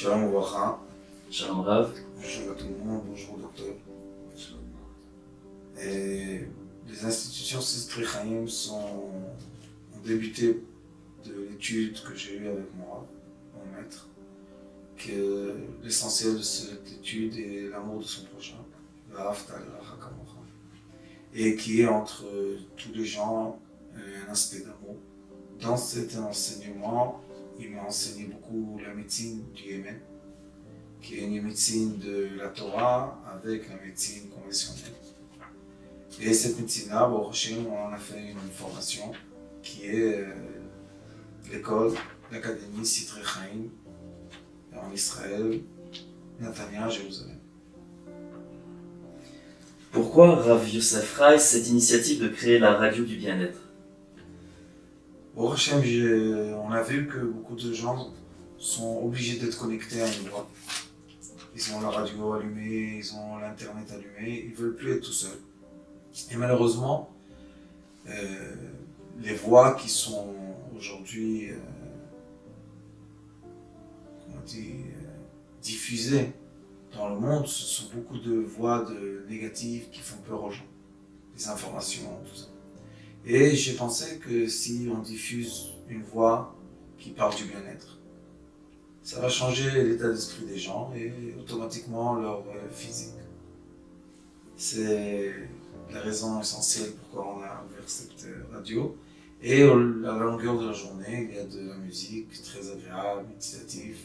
Shalom Ouvracha. Shalom Rav. Bonjour à tout le monde, bonjour docteur. Et les institutions Sestri Chaim ont débuté de l'étude que j'ai eue avec mon maître, que l'essentiel de cette étude est l'amour de son prochain, et qui est entre tous les gens un aspect d'amour. Dans cet enseignement, il m'a enseigné beaucoup la médecine du Yémen, qui est une médecine de la Torah avec la médecine conventionnelle. Et cette médecine-là, au Rochim, on en a fait une formation qui est l'école, l'académie Sitri Chaim en Israël, Netanya, Jérusalem. Pourquoi Rav Yosef Rai cette initiative de créer la radio du bien-être? Au Rochim, on a vu que beaucoup de gens sont obligés d'être connectés à une voix. Ils ont la radio allumée, ils ont l'internet allumé, ils ne veulent plus être tout seuls. Et malheureusement, les voix qui sont aujourd'hui diffusées dans le monde, ce sont beaucoup de voix négatives qui font peur aux gens, des informations, tout ça. Et j'ai pensé que si on diffuse une voix qui parle du bien-être, ça va changer l'état d'esprit des gens et automatiquement leur physique. C'est la raison essentielle pourquoi on a ouvert cette radio. Et à la longueur de la journée, il y a de la musique très agréable, méditative.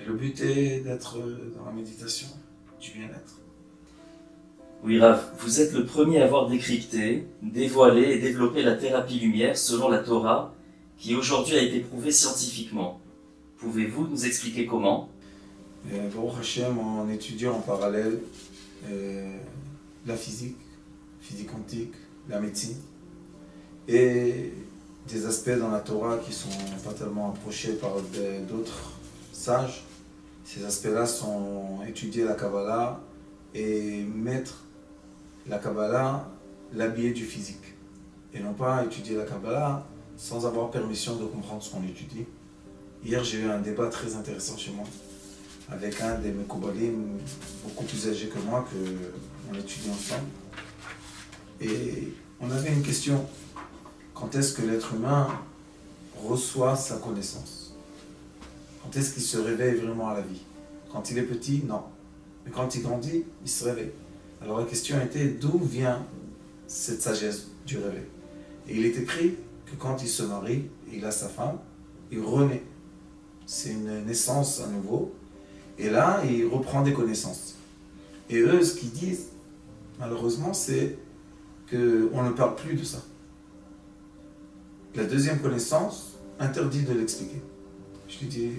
Et le but est d'être dans la méditation, du bien-être. Oui Rav, vous êtes le premier à avoir décrypté, dévoilé et développé la thérapie lumière selon la Torah, qui aujourd'hui a été prouvée scientifiquement. Pouvez-vous nous expliquer comment? Baruch Hashem, en étudiant en parallèle la physique quantique, la médecine, et des aspects dans la Torah qui sont pas tellement approchés par d'autres sages. Ces aspects-là sont étudier la Kabbalah et mettre la Kabbalah l'habiller du physique. Et non pas étudier la Kabbalah sans avoir permission de comprendre ce qu'on étudie. Hier, j'ai eu un débat très intéressant chez moi avec un des Mekoubalim beaucoup plus âgé que moi, qu'on étudie ensemble. Et on avait une question. Quand est-ce que l'être humain reçoit sa connaissance? Quand est-ce qu'il se réveille vraiment à la vie? Quand il est petit, non. Mais quand il grandit, il se réveille. Alors la question était, d'où vient cette sagesse du réveil? Et il est écrit que quand il se marie, et il a sa femme, il renaît. C'est une naissance à nouveau. Et là, il reprend des connaissances. Et eux, ce qu'ils disent, malheureusement, c'est qu'on ne parle plus de ça. La deuxième connaissance interdit de l'expliquer. Je lui dis,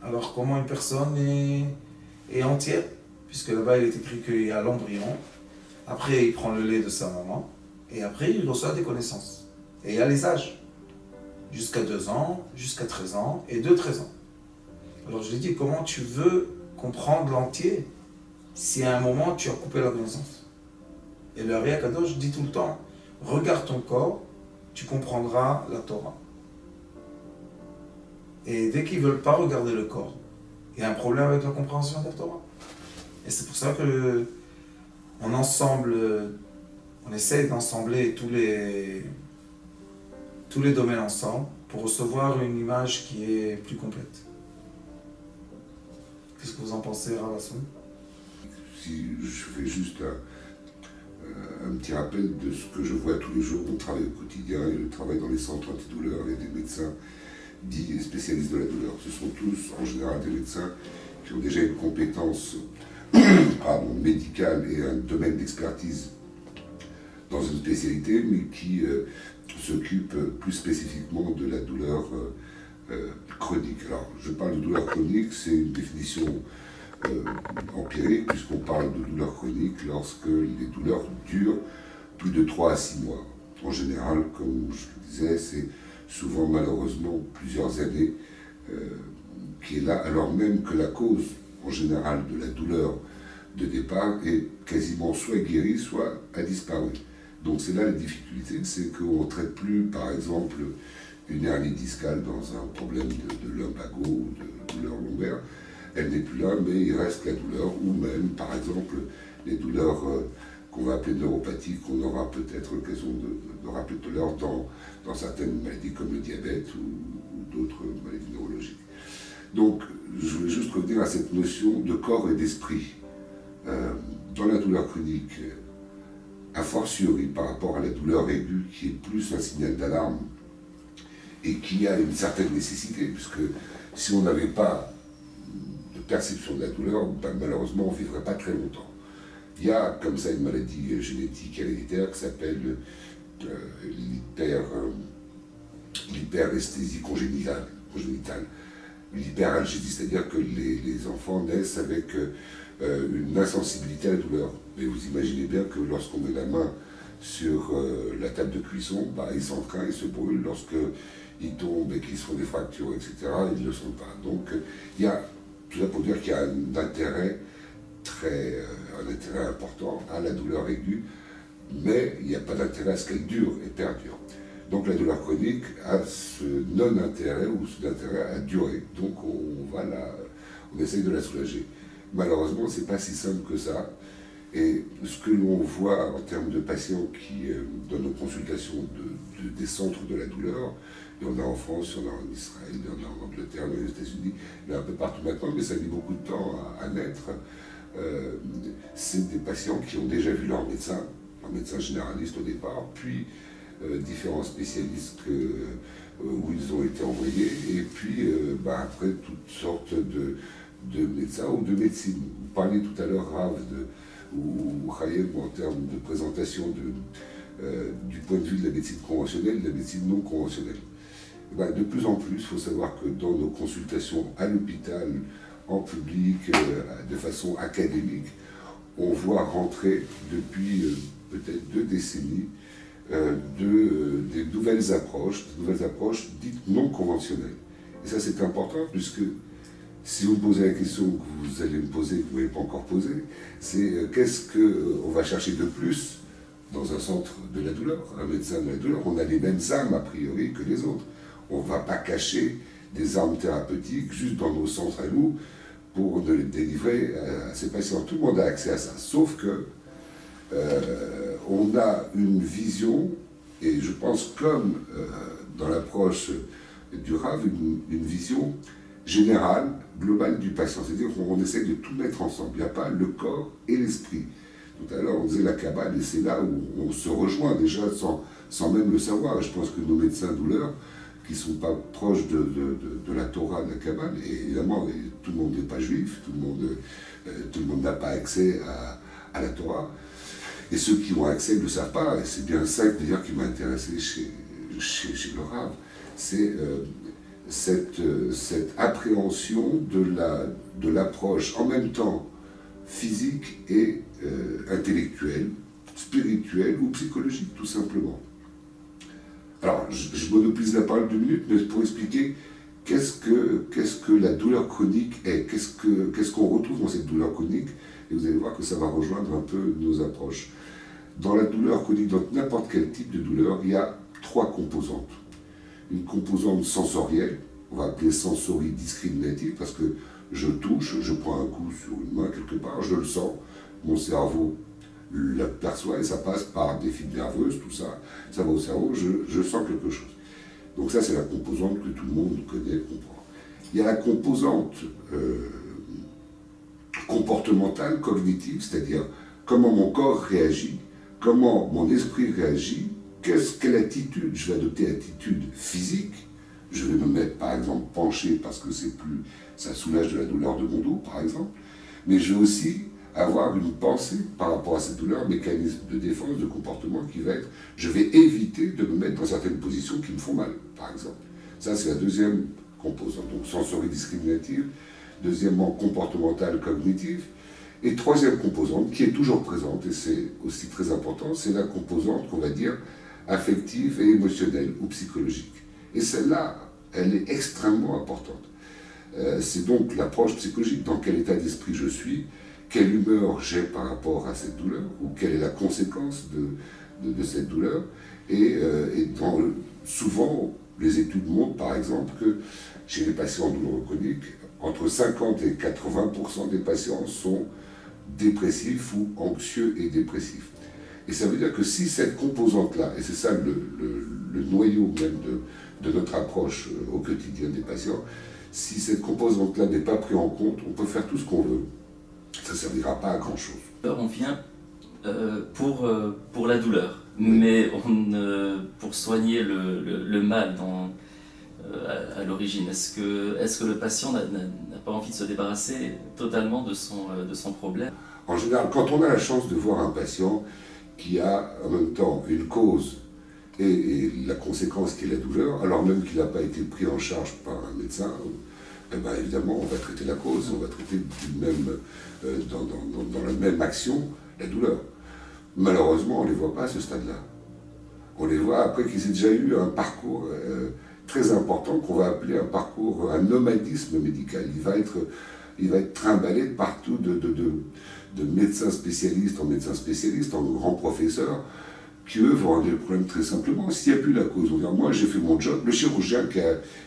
alors comment une personne est entière? Puisque là-bas, il est écrit qu'il y a l'embryon. Après, il prend le lait de sa maman. Et après, il reçoit des connaissances. Et il y a les âges. Jusqu'à 2 ans, jusqu'à 13 ans, et de 13 ans. Alors je lui dis, comment tu veux comprendre l'entier si à un moment tu as coupé la connaissance? Et le Ari Akadosh dit tout le temps, regarde ton corps, tu comprendras la Torah. Et dès qu'ils ne veulent pas regarder le corps, il y a un problème avec la compréhension de la Torah. Et c'est pour ça que on essaie d'ensembler tous les domaines ensemble pour recevoir une image qui est plus complète. Qu'est-ce que vous en pensez, Rav Hassan? Si je fais juste un petit rappel de ce que je vois tous les jours, mon travail au quotidien et le travail dans les centres antidouleurs et des médecins dits spécialistes de la douleur. Ce sont tous en général des médecins qui ont déjà une compétence médicale et un domaine d'expertise dans une spécialité, mais qui s'occupent plus spécifiquement de la douleur chronique. Alors, je parle de douleur chronique, c'est une définition empirique, puisqu'on parle de douleur chronique lorsque les douleurs durent plus de 3 à 6 mois. En général, comme je le disais, c'est souvent malheureusement plusieurs années qui est là, alors même que la cause en général de la douleur de départ est quasiment soit guérie, soit a disparu. Donc c'est là la difficulté, c'est qu'on ne traite plus par exemple une hernie discale dans un problème de lumbago ou de douleur lombaire. Elle n'est plus là, mais il reste la douleur, ou même, par exemple, les douleurs qu'on va appeler neuropathiques, qu'on aura peut-être l'occasion de rappeler tout à l'heure dans certaines maladies comme le diabète ou d'autres maladies neurologiques. Donc, je voulais juste revenir à cette notion de corps et d'esprit. Dans la douleur chronique, a fortiori par rapport à la douleur aiguë, qui est plus un signal d'alarme et qui a une certaine nécessité, puisque si on n'avait pas de perception de la douleur, ben, malheureusement on ne vivrait pas très longtemps. Il y a comme ça une maladie génétique héréditaire qui s'appelle l'hyperesthésie congénitale. L'hyperalgésie, c'est-à-dire que les enfants naissent avec une insensibilité à la douleur. Mais vous imaginez bien que lorsqu'on met la main sur la table de cuisson, bah, ils s'entraînent, ils se brûlent. Lorsqu'ils tombent et qu'ils se font des fractures, etc., ils ne le sont pas. Donc il y a, tout ça pour dire qu'il y a un intérêt important à la douleur aiguë, mais il n'y a pas d'intérêt à ce qu'elle dure et perdure. Donc la douleur chronique a ce non-intérêt ou cet intérêt à durer. Donc on essaye de la soulager. Malheureusement, ce n'est pas si simple que ça. Et ce que l'on voit en termes de patients qui, dans nos consultations des centres de la douleur, il y en a en France, il y en a en Israël, il y en a en Angleterre, il y en a aux États-Unis, il y en a un peu partout maintenant, mais ça a mis beaucoup de temps à naître. C'est des patients qui ont déjà vu leur médecin généraliste au départ, puis différents spécialistes où ils ont été envoyés, et puis après toutes sortes de médecins ou de médecine. Vous parliez tout à l'heure, Rav, ou Chaim, en termes de présentation du point de vue de la médecine conventionnelle et de la médecine non conventionnelle. De plus en plus, il faut savoir que dans nos consultations à l'hôpital, en public, de façon académique, on voit rentrer depuis peut-être 2 décennies des nouvelles approches dites non conventionnelles. Et ça c'est important, puisque si vous me posez la question que vous allez me poser, que vous ne m'avez pas encore posée, c'est qu'est-ce qu'on va chercher de plus dans un centre de la douleur, un médecin de la douleur. On a les mêmes armes a priori que les autres. On ne va pas cacher des armes thérapeutiques juste dans nos centres à nous pour les délivrer à ces patients. Tout le monde a accès à ça, sauf que on a une vision, et je pense comme dans l'approche du Rav, une vision générale, globale du patient. C'est-à-dire qu'on essaie de tout mettre ensemble. Il n'y a pas le corps et l'esprit. Tout à l'heure, on disait la Kabbale, et c'est là où on se rejoint déjà sans même le savoir. Et je pense que nos médecins douleurs, qui ne sont pas proches de la Torah, de la Kabbale, et évidemment, tout le monde n'est pas juif, tout le monde n'a pas accès à la Torah. Et ceux qui ont accès ne le savent pas, et c'est bien ça d'ailleurs qui m'a intéressé chez le Rav, c'est cette appréhension de l'approche en même temps physique et intellectuelle, spirituelle ou psychologique, tout simplement. Alors, je monopolise la parole 2 minutes, mais pour expliquer qu'est-ce que la douleur chronique est, qu'est-ce qu'on retrouve dans cette douleur chronique, et vous allez voir que ça va rejoindre un peu nos approches. Dans la douleur chronique, dans n'importe quel type de douleur, il y a 3 composantes. Une composante sensorielle, on va appeler sensoridiscriminative, parce que je touche, je prends un coup sur une main quelque part, je le sens, mon cerveau l'aperçoit et ça passe par des fibres nerveuses, tout ça, ça va au cerveau, je sens quelque chose. Donc ça, c'est la composante que tout le monde connaît, comprend. Il y a la composante comportementale, cognitive, c'est-à-dire comment mon corps réagit, comment mon esprit réagit, quelle attitude je vais adopter, attitude physique. Je vais me mettre par exemple penché parce que ça soulage de la douleur de mon dos par exemple, mais je vais aussi avoir une pensée par rapport à cette douleur, un mécanisme de défense, de comportement qui va être, je vais éviter de me mettre dans certaines positions qui me font mal par exemple. Ça c'est la deuxième composante, donc sensoridiscriminative, deuxièmement comportementale, cognitive, et troisième composante qui est toujours présente, et c'est aussi très important, c'est la composante qu'on va dire affective et émotionnelle ou psychologique. Et celle-là, elle est extrêmement importante. C'est donc l'approche psychologique, dans quel état d'esprit je suis, quelle humeur j'ai par rapport à cette douleur, ou quelle est la conséquence de cette douleur. Et souvent, Les études montrent par exemple que chez les patients en douleur chronique, entre 50 et 80% des patients sont dépressifs ou anxieux et dépressifs. Et ça veut dire que si cette composante-là, et c'est ça le noyau même de notre approche au quotidien des patients, si cette composante-là n'est pas prise en compte, on peut faire tout ce qu'on veut. Ça ne servira pas à grand-chose. On vient pour la douleur, mais pour soigner le mal à l'origine. Est-ce que le patient n'a pas envie de se débarrasser totalement de son problème? En général, quand on a la chance de voir un patient qui a en même temps une cause et la conséquence qui est la douleur, alors même qu'il n'a pas été pris en charge par un médecin, eh ben évidemment on va traiter la cause, on va traiter dans la même action la douleur. Malheureusement on ne les voit pas à ce stade-là. On les voit après qu'ils aient déjà eu un parcours très important qu'on va appeler un nomadisme médical. Il va être trimballé de partout de médecins spécialistes en grands professeurs, qui eux vont régler le problème très simplement. S'il n'y a plus la cause, on va dire, moi j'ai fait mon job, le chirurgien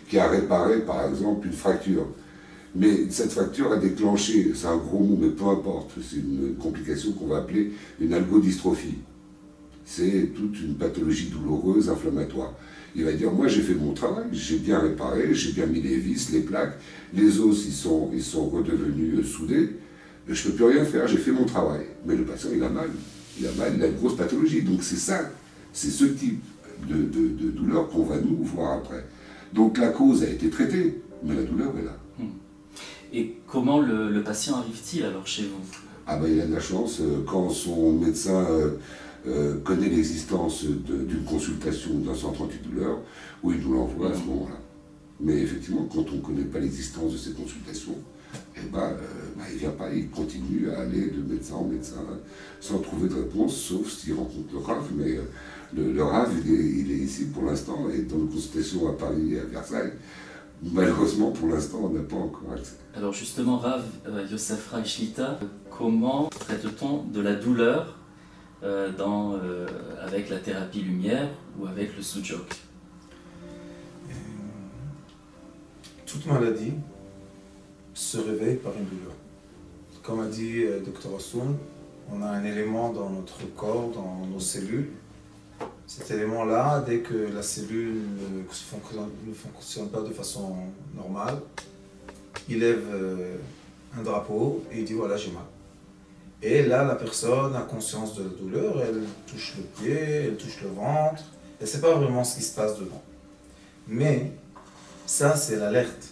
qui a réparé par exemple une fracture, mais cette fracture a déclenché, c'est un gros mot mais peu importe, c'est une complication qu'on va appeler une algodystrophie. C'est toute une pathologie douloureuse, inflammatoire. Il va dire, moi j'ai fait mon travail, j'ai bien réparé, j'ai bien mis les vis, les plaques, les os ils sont redevenus soudés, je ne peux plus rien faire, j'ai fait mon travail. Mais le patient il a mal, il a une grosse pathologie. Donc c'est ça, c'est ce type de douleur qu'on va nous voir après. Donc la cause a été traitée, mais la douleur est là. Et comment le patient arrive-t-il alors chez vous? Ah ben il a de la chance, quand son médecin connaît l'existence d'une consultation d'un centre antidouleur, où il nous l'envoie à ce moment-là. Mais effectivement, quand on ne connaît pas l'existence de ces consultations, eh ben, il ne vient pas, il continue à aller de médecin en médecin sans trouver de réponse, sauf s'il rencontre le RAV. Mais le RAV, il est ici pour l'instant, et dans nos consultations à Paris et à Versailles, malheureusement pour l'instant, on n'a pas encore accès. Alors justement, Rav Yosef Shlita, comment traite-t-on de la douleur avec la thérapie lumière ou avec le soujok? Toute maladie se réveille par une douleur. Comme a dit Dr Hassoun, on a un élément dans notre corps, dans nos cellules. Cet élément-là, dès que la cellule ne fonctionne pas de façon normale, il lève un drapeau et il dit voilà, j'ai mal. Et là, la personne a conscience de la douleur, elle touche le pied, elle touche le ventre, elle ne sait pas vraiment ce qui se passe dedans. Mais ça, c'est l'alerte.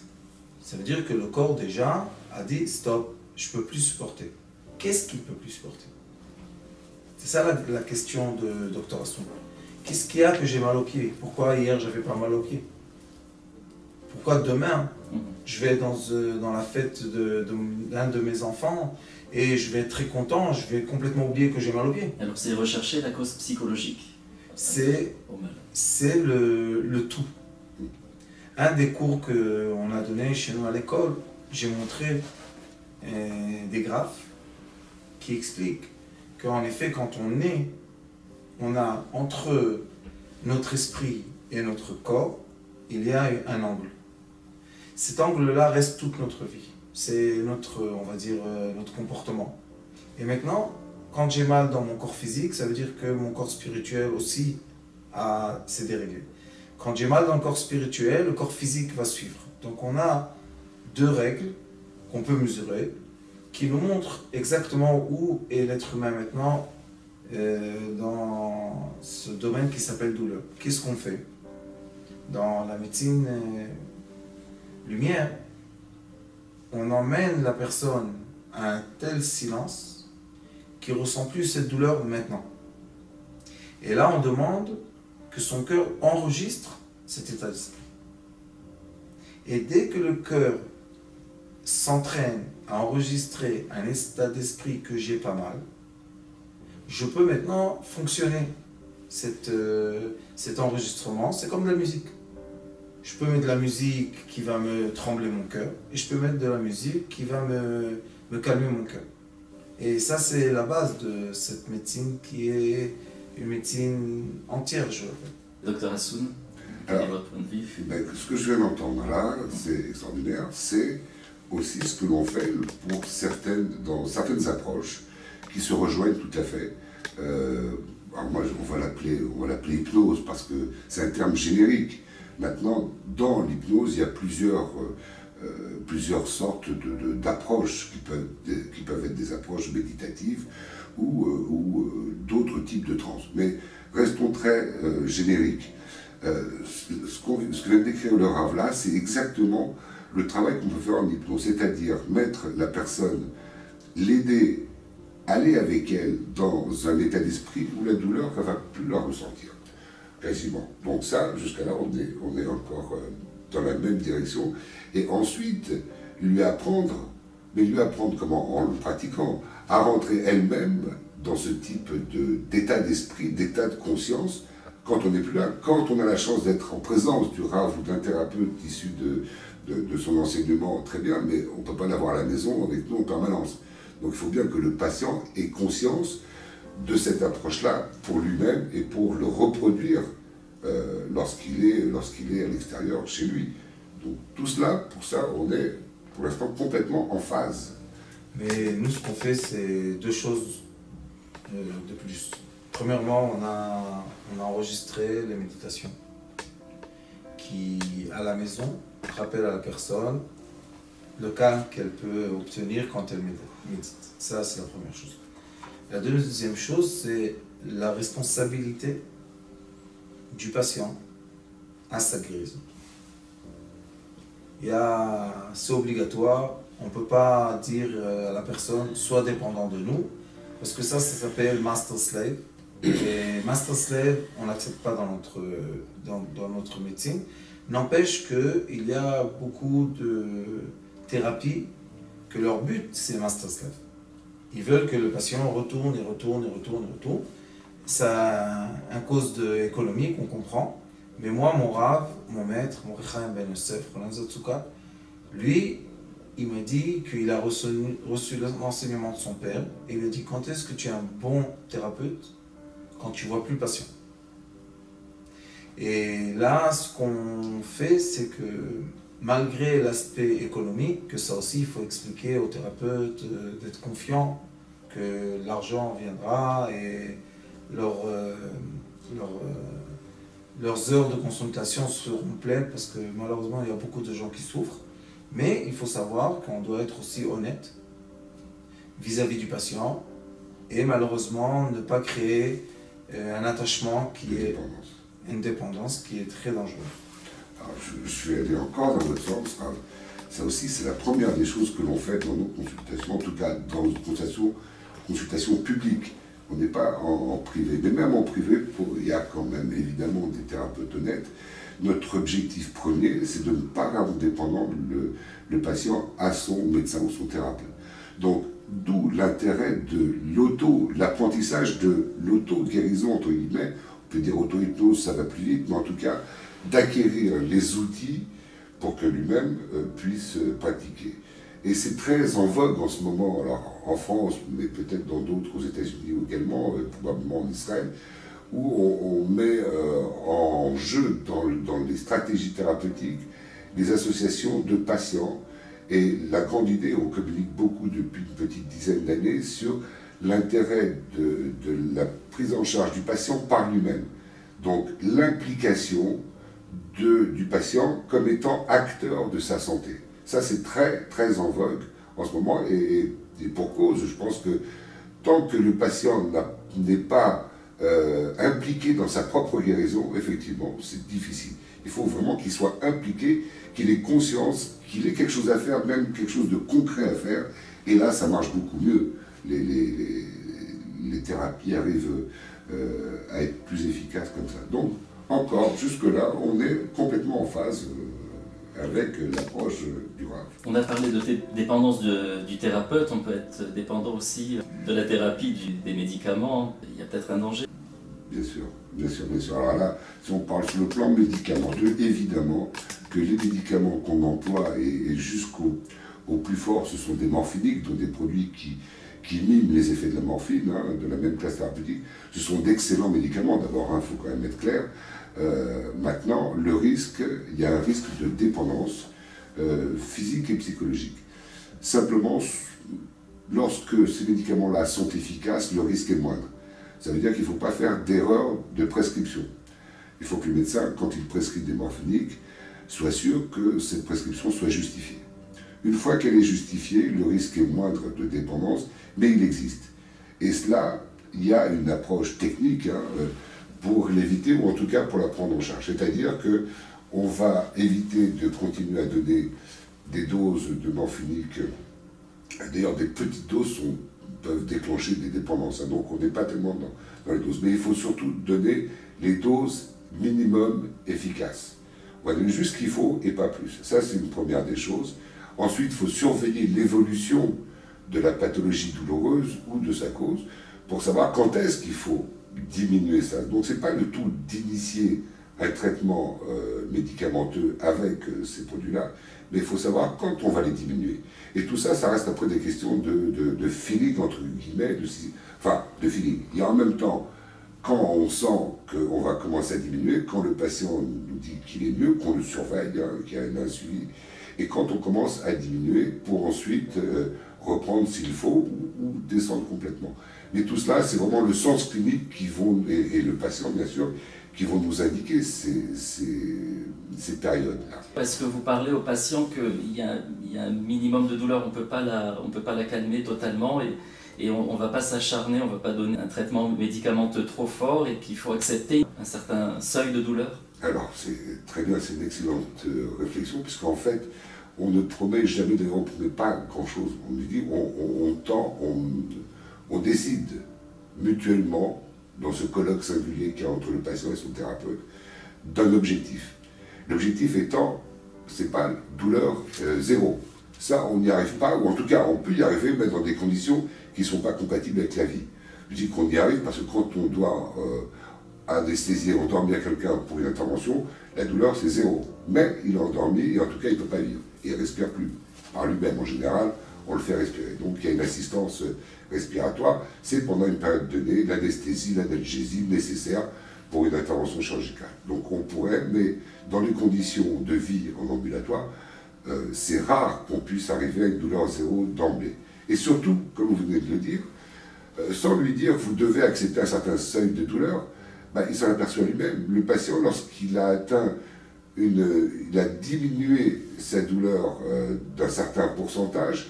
Ça veut dire que le corps déjà a dit stop, je ne peux plus supporter. Qu'est-ce qu'il ne peut plus supporter? C'est ça la question de Dr Hassoun. Qu'est-ce qu'il y a que j'ai mal au pied? Pourquoi hier j'avais pas mal au pied? Pourquoi demain je vais dans la fête d'un de mes enfants et je vais être très content, je vais complètement oublier que j'ai mal au pied? Alors c'est rechercher la cause psychologique. C'est le tout. Un des cours qu'on a donné chez nous à l'école, j'ai montré des graphes qui expliquent qu'en effet, quand on est, on a entre notre esprit et notre corps, il y a un angle. Cet angle-là reste toute notre vie. C'est notre, on va dire, notre comportement. Et maintenant, quand j'ai mal dans mon corps physique, ça veut dire que mon corps spirituel aussi s'est déréglé. Quand j'ai mal dans le corps spirituel, le corps physique va suivre. Donc on a deux règles qu'on peut mesurer, qui nous montrent exactement où est l'être humain maintenant dans ce domaine qui s'appelle douleur. Qu'est-ce qu'on fait? Dans la médecine lumière, on emmène la personne à un tel silence qu'il ne ressent plus cette douleur maintenant. Et là, on demande que son cœur enregistre cet état d'esprit. Et dès que le cœur s'entraîne à enregistrer un état d'esprit que j'ai pas mal, je peux maintenant fonctionner cet enregistrement. C'est comme de la musique. Je peux mettre de la musique qui va me trembler mon cœur et je peux mettre de la musique qui va me calmer mon cœur. Et ça, c'est la base de cette médecine qui est une médecine entière, je veux dire. Docteur Hassoun? Quel est votre point de vue? Ce que je viens d'entendre là, c'est extraordinaire, c'est aussi ce que l'on fait pour dans certaines approches qui se rejoignent tout à fait. Alors moi, on va l'appeler hypnose parce que c'est un terme générique. Maintenant, dans l'hypnose, il y a plusieurs sortes d'approches qui peuvent être des approches méditatives ou d'autres types de trans. Mais restons très génériques. Ce que vient de décrire le Rav là, c'est exactement le travail qu'on peut faire en hypnose, c'est-à-dire mettre la personne, l'aider, aller avec elle dans un état d'esprit où la douleur, elle ne va plus la ressentir, quasiment. Donc ça, jusqu'à là, on est encore dans la même direction. Et ensuite, lui apprendre comment? En le pratiquant, à rentrer elle-même dans ce type d'état d'esprit, d'état de conscience, quand on n'est plus là, quand on a la chance d'être en présence du Rav ou d'un thérapeute issu de son enseignement, très bien, mais on ne peut pas l'avoir à la maison avec nous en permanence. Donc il faut bien que le patient ait conscience de cette approche-là pour lui-même et pour le reproduire lorsqu'il est à l'extérieur chez lui. Donc tout cela, pour ça, on est pour l'instant complètement en phase. Mais nous, ce qu'on fait, c'est deux choses de plus. Premièrement, on a enregistré les méditations qui, à la maison, rappellent à la personne le calme qu'elle peut obtenir quand elle médite. Ça, c'est la première chose. La deuxième chose, c'est la responsabilité du patient à sa guérison. C'est obligatoire, on ne peut pas dire à la personne « sois dépendant de nous », parce que ça s'appelle « master-slave ». Et master-slave, on n'accepte pas dans notre médecine. N'empêche qu'il y a beaucoup de thérapies que leur but, c'est master-slave. Ils veulent que le patient retourne. Ça a une cause économique, on comprend. Mais moi, mon Rav, mon maître, mon Rechaim Ben Yosef, lui, il m'a dit qu'il a reçu l'enseignement de son père. Et il lui a dit, quand est-ce que tu es un bon thérapeute? Quand tu ne vois plus le patient. Et là, ce qu'on fait, c'est que malgré l'aspect économique, que ça aussi, il faut expliquer aux thérapeutes d'être confiants, que l'argent viendra et leurs heures de consultation seront pleines, parce que malheureusement, il y a beaucoup de gens qui souffrent. Mais il faut savoir qu'on doit être aussi honnête vis-à-vis du patient et malheureusement ne pas créer un attachement qui est une dépendance qui est très dangereuse. Alors, je vais aller encore dans votre sens. Ça aussi, c'est la première des choses que l'on fait dans nos consultations, en tout cas dans nos consultations publiques. On n'est pas en privé, mais même en privé, il y a quand même évidemment des thérapeutes honnêtes. Notre objectif premier, c'est de ne pas rendre dépendant le patient à son médecin ou son thérapeute. Donc, d'où l'intérêt de l'apprentissage de l'auto-guérison, entre guillemets. On peut dire auto-hypnose, ça va plus vite, mais en tout cas, d'acquérir les outils pour que lui-même puisse pratiquer. Et c'est très en vogue en ce moment, alors en France, mais peut-être dans d'autres, aux États-Unis également, probablement en Israël, où on met en jeu dans les stratégies thérapeutiques des associations de patients. Et la grande idée, on communique beaucoup depuis une petite dizaine d'années sur l'intérêt de la prise en charge du patient par lui-même. Donc l'implication du patient comme étant acteur de sa santé. Ça, c'est très, très en vogue en ce moment. Et pour cause, je pense que tant que le patient n'est pas impliqué dans sa propre guérison, effectivement, c'est difficile. Il faut vraiment qu'il soit impliqué, qu'il ait conscience, qu'il ait quelque chose à faire, même quelque chose de concret à faire. Et là, ça marche beaucoup mieux. Les thérapies arrivent à être plus efficaces comme ça. Donc, encore, jusque-là, on est complètement en phase avec l'approche du Rav. On a parlé de dépendance du thérapeute, on peut être dépendant aussi de la thérapie, des médicaments. Il y a peut-être un danger. Bien sûr, bien sûr, bien sûr. Alors là, si on parle sur le plan médicamenteux, évidemment que les médicaments qu'on emploie et jusqu'au plus fort, ce sont des morphiniques, donc des produits qui miment les effets de la morphine, hein, de la même classe thérapeutique. Ce sont d'excellents médicaments, d'abord, il faut quand même être clair. Maintenant, le risque, il y a un risque de dépendance physique et psychologique. Simplement, lorsque ces médicaments-là sont efficaces, le risque est moindre. Ça veut dire qu'il ne faut pas faire d'erreur de prescription. Il faut que le médecin, quand il prescrit des morphiniques, soit sûr que cette prescription soit justifiée. Une fois qu'elle est justifiée, le risque est moindre de dépendance, mais il existe. Et cela, il y a une approche technique pour l'éviter, ou en tout cas pour la prendre en charge. C'est-à-dire qu'on va éviter de continuer à donner des doses de morphinique. D'ailleurs, des petites doses peuvent déclencher des dépendances, hein, donc on n'est pas tellement dans les doses. Mais il faut surtout donner les doses minimum efficaces. On va donner juste ce qu'il faut et pas plus. Ça, c'est une première des choses. Ensuite, il faut surveiller l'évolution de la pathologie douloureuse ou de sa cause pour savoir quand est-ce qu'il faut diminuer ça. Donc, ce n'est pas le tout d'initier un traitement médicamenteux avec ces produits-là, mais il faut savoir quand on va les diminuer. Et tout ça, ça reste après des questions de feeling, entre guillemets, de feeling. Il y a en même temps, quand on sent qu'on va commencer à diminuer, quand le patient nous dit qu'il est mieux, qu'on le surveille, hein, qu'il y a un suivi, et quand on commence à diminuer pour ensuite reprendre s'il faut ou descendre complètement. Mais tout cela, c'est vraiment le sens clinique qui vont, et le patient bien sûr, qui vont nous indiquer ces périodes-là. Est-ce que vous parlez aux patients qu'il y a un minimum de douleur, on ne peut pas la calmer totalement et on ne va pas s'acharner, on ne va pas donner un traitement médicamenteux trop fort et qu'il faut accepter un certain seuil de douleur? Alors, c'est très bien, c'est une excellente réflexion, puisqu'en fait, on ne promet jamais, d'ailleurs, on ne promet pas grand-chose. On nous dit, on décide mutuellement, dans ce colloque singulier qu'il y a entre le patient et son thérapeute, d'un objectif. L'objectif étant, c'est pas douleur zéro. Ça, on n'y arrive pas, ou en tout cas, on peut y arriver, mais dans des conditions qui ne sont pas compatibles avec la vie. Je dis qu'on y arrive parce que quand on doit anesthésier, endormir quelqu'un pour une intervention, la douleur c'est zéro. Mais il est endormi et en tout cas il ne peut pas vivre. Et il ne respire plus. Par lui-même en général, on le fait respirer. Donc il y a une assistance respiratoire. C'est pendant une période donnée l'anesthésie, l'analgésie nécessaire pour une intervention chirurgicale. Donc on pourrait, mais dans les conditions de vie en ambulatoire, c'est rare qu'on puisse arriver à une douleur zéro d'emblée. Et surtout, comme vous venez de le dire, sans lui dire vous devez accepter un certain seuil de douleur, il s'en aperçoit lui-même. Le patient, lorsqu'il a atteint il a diminué sa douleur d'un certain pourcentage,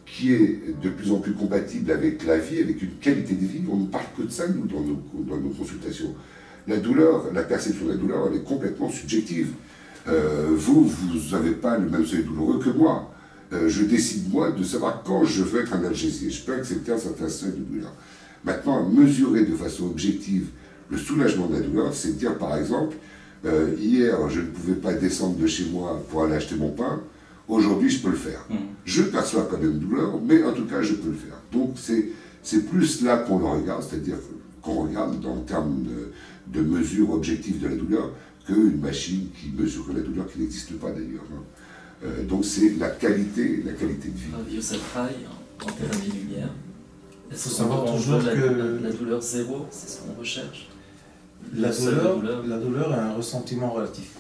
qui est de plus en plus compatible avec la vie, avec une qualité de vie. On ne parle que de ça, nous, dans nos consultations. La douleur, la perception de la douleur, elle est complètement subjective. Vous n'avez pas le même seuil douloureux que moi. Je décide, moi, de savoir quand je veux être analgésié. Je peux accepter un certain seuil de douleur. Maintenant, mesurer de façon objective le soulagement de la douleur, c'est dire, par exemple, hier, je ne pouvais pas descendre de chez moi pour aller acheter mon pain. Aujourd'hui, je peux le faire. Je perçois quand même une douleur, mais en tout cas, je peux le faire. Donc, c'est plus là qu'on le regarde, c'est-à-dire qu'on regarde en termes de mesure objective de la douleur, qu'une machine qui mesure la douleur, qui n'existe pas d'ailleurs. Donc, c'est la qualité de vie. Youssef Rai, en thérapie lumière. Il faut savoir toujours que la douleur zéro, c'est ce qu'on recherche. La douleur est un ressentiment relatif.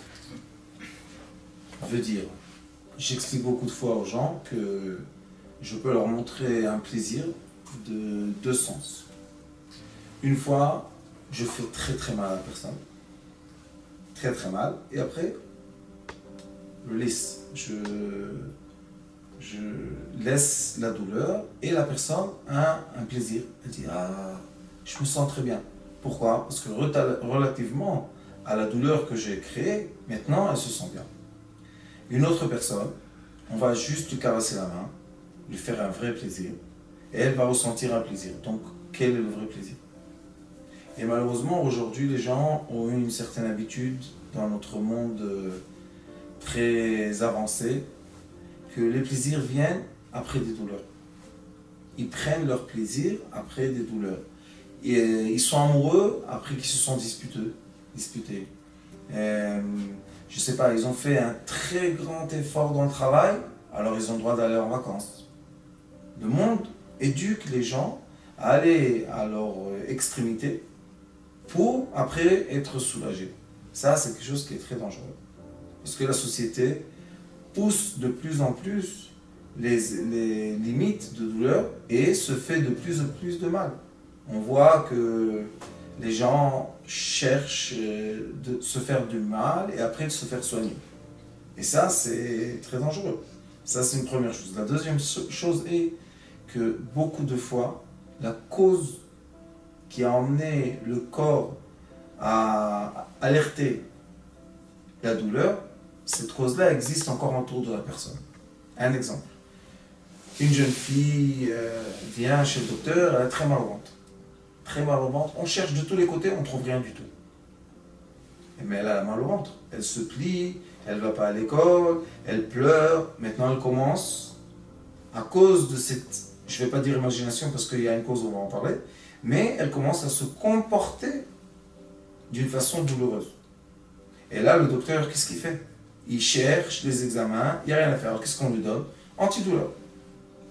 Je veux dire, j'explique beaucoup de fois aux gens que je peux leur montrer un plaisir de deux sens. Une fois, je fais très très mal à la personne. Très très mal. Et après, je laisse la douleur et la personne a un plaisir. Elle dit « Ah, je me sens très bien ». Pourquoi? Parce que relativement à la douleur que j'ai créée, maintenant elle se sent bien. Une autre personne, on va juste lui caresser la main, lui faire un vrai plaisir, et elle va ressentir un plaisir. Donc, quel est le vrai plaisir? Et malheureusement, aujourd'hui, les gens ont eu une certaine habitude dans notre monde très avancé, que les plaisirs viennent après des douleurs. Ils prennent leur plaisir après des douleurs. Et ils sont amoureux après qu'ils se sont disputés. Je sais pas, ils ont fait un très grand effort dans le travail, alors ils ont le droit d'aller en vacances. Le monde éduquent les gens à aller à leur extrémité pour après être soulagés. Ça, c'est quelque chose qui est très dangereux. Parce que la société pousse de plus en plus les limites de douleur et se fait de plus en plus de mal. On voit que les gens cherchent de se faire du mal et après de se faire soigner. Et ça, c'est très dangereux. Ça, c'est une première chose. La deuxième chose est que beaucoup de fois, la cause qui a emmené le corps à alerter la douleur, cette cause-là existe encore autour de la personne. Un exemple. Une jeune fille vient chez le docteur, elle est très mal au ventre. Très mal au ventre. On cherche de tous les côtés, on ne trouve rien du tout. Mais elle a mal au ventre. Elle se plie, elle ne va pas à l'école, elle pleure. Maintenant, elle commence, à cause de cette, je ne vais pas dire imagination parce qu'il y a une cause, on va en parler, mais elle commence à se comporter d'une façon douloureuse. Et là, le docteur, qu'est-ce qu'il fait? Il cherche des examens, il n'y a rien à faire. Alors, qu'est-ce qu'on lui donne? Antidouleur.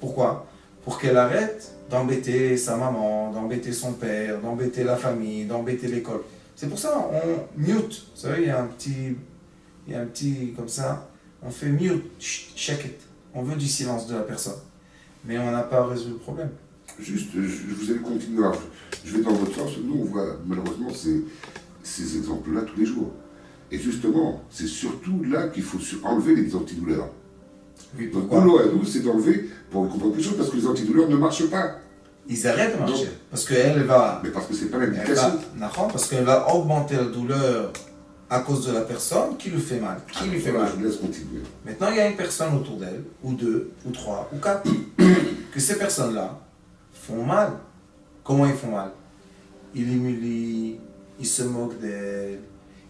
Pourquoi? Pour qu'elle arrête d'embêter sa maman, d'embêter son père, d'embêter la famille, d'embêter l'école. C'est pour ça on mute. Vous savez, il y a un petit comme ça, on fait mute, check it. On veut du silence de la personne. Mais on n'a pas résolu le problème. Juste, vous allez continuer. Je vais dans votre sens. Nous, on voit malheureusement ces exemples-là tous les jours. Et justement, c'est surtout là qu'il faut enlever les antidouleurs. Oui, notre boulot à nous, c'est d'enlever, pour comprendre quelque chose, parce que les antidouleurs ne marchent pas. Ils arrêtent de marcher. Parce qu'elle va... Mais parce que c'est pas l'indication. Parce qu'elle va augmenter la douleur à cause de la personne qui lui fait mal. Qui lui fait mal. Je vous laisse continuer. Maintenant, il y a une personne autour d'elle, ou deux, ou trois, ou quatre, que ces personnes-là font mal. Comment ils font mal? Ils l'humilient, ils se moquent d'elle,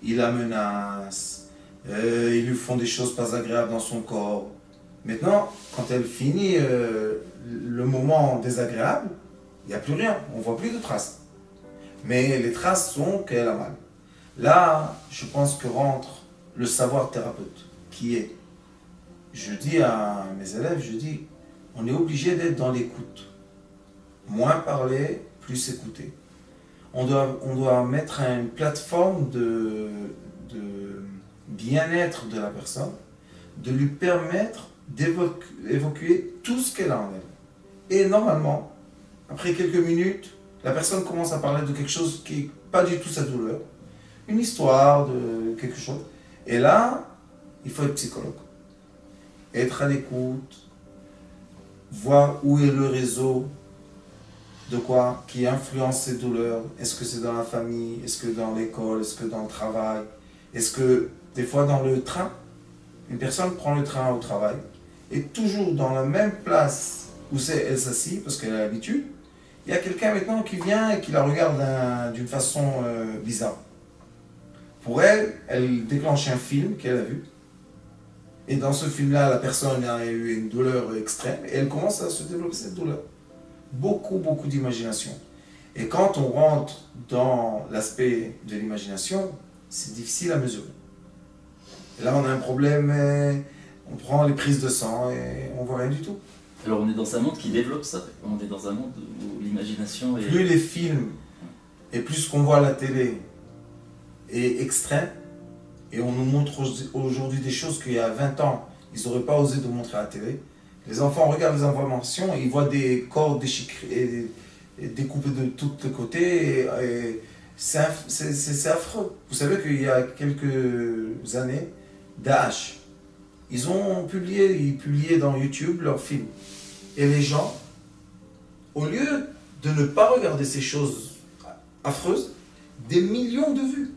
ils la menacent, ils lui font des choses pas agréables dans son corps. Maintenant, quand elle finit le moment désagréable, il n'y a plus rien, on ne voit plus de traces. Mais les traces sont qu'elle a mal. Là, je pense que rentre le savoir thérapeute, qui est, je dis à mes élèves, je dis, on est obligé d'être dans l'écoute. Moins parler, plus écouter. On doit mettre une plateforme de bien-être de la personne, de lui permettre d'évoquer tout ce qu'elle a en elle. Et normalement, après quelques minutes, la personne commence à parler de quelque chose qui n'est pas du tout sa douleur, une histoire de quelque chose. Et là, il faut être psychologue. Être à l'écoute, voir où est le réseau de quoi qui influence ces douleurs. Est-ce que c'est dans la famille? Est-ce que dans l'école? Est-ce que dans le travail? Est-ce que des fois dans le train, une personne prend le train au travail et toujours dans la même place où elle s'assied parce qu'elle a l'habitude, il y a quelqu'un maintenant qui vient et qui la regarde d'une façon bizarre. Pour elle, elle déclenche un film qu'elle a vu. Et dans ce film-là, la personne a eu une douleur extrême et elle commence à se développer cette douleur. Beaucoup d'imagination. Et quand on rentre dans l'aspect de l'imagination, c'est difficile à mesurer. Et là, on a un problème, on prend les prises de sang et on voit rien du tout. Alors on est dans un monde qui développe ça. On est dans un monde où l'imagination est... Plus les films et plus ce qu'on voit à la télé est extrême, et on nous montre aujourd'hui des choses qu'il y a 20 ans, ils n'auraient pas osé de montrer à la télé. Les enfants regardent les informations, ils voient des corps déchiquetés, découpés de tous les côtés, et c'est affreux. Vous savez qu'il y a quelques années, Daesh, ils publiaient dans YouTube leurs films. Et les gens, au lieu de ne pas regarder ces choses affreuses, des millions de vues.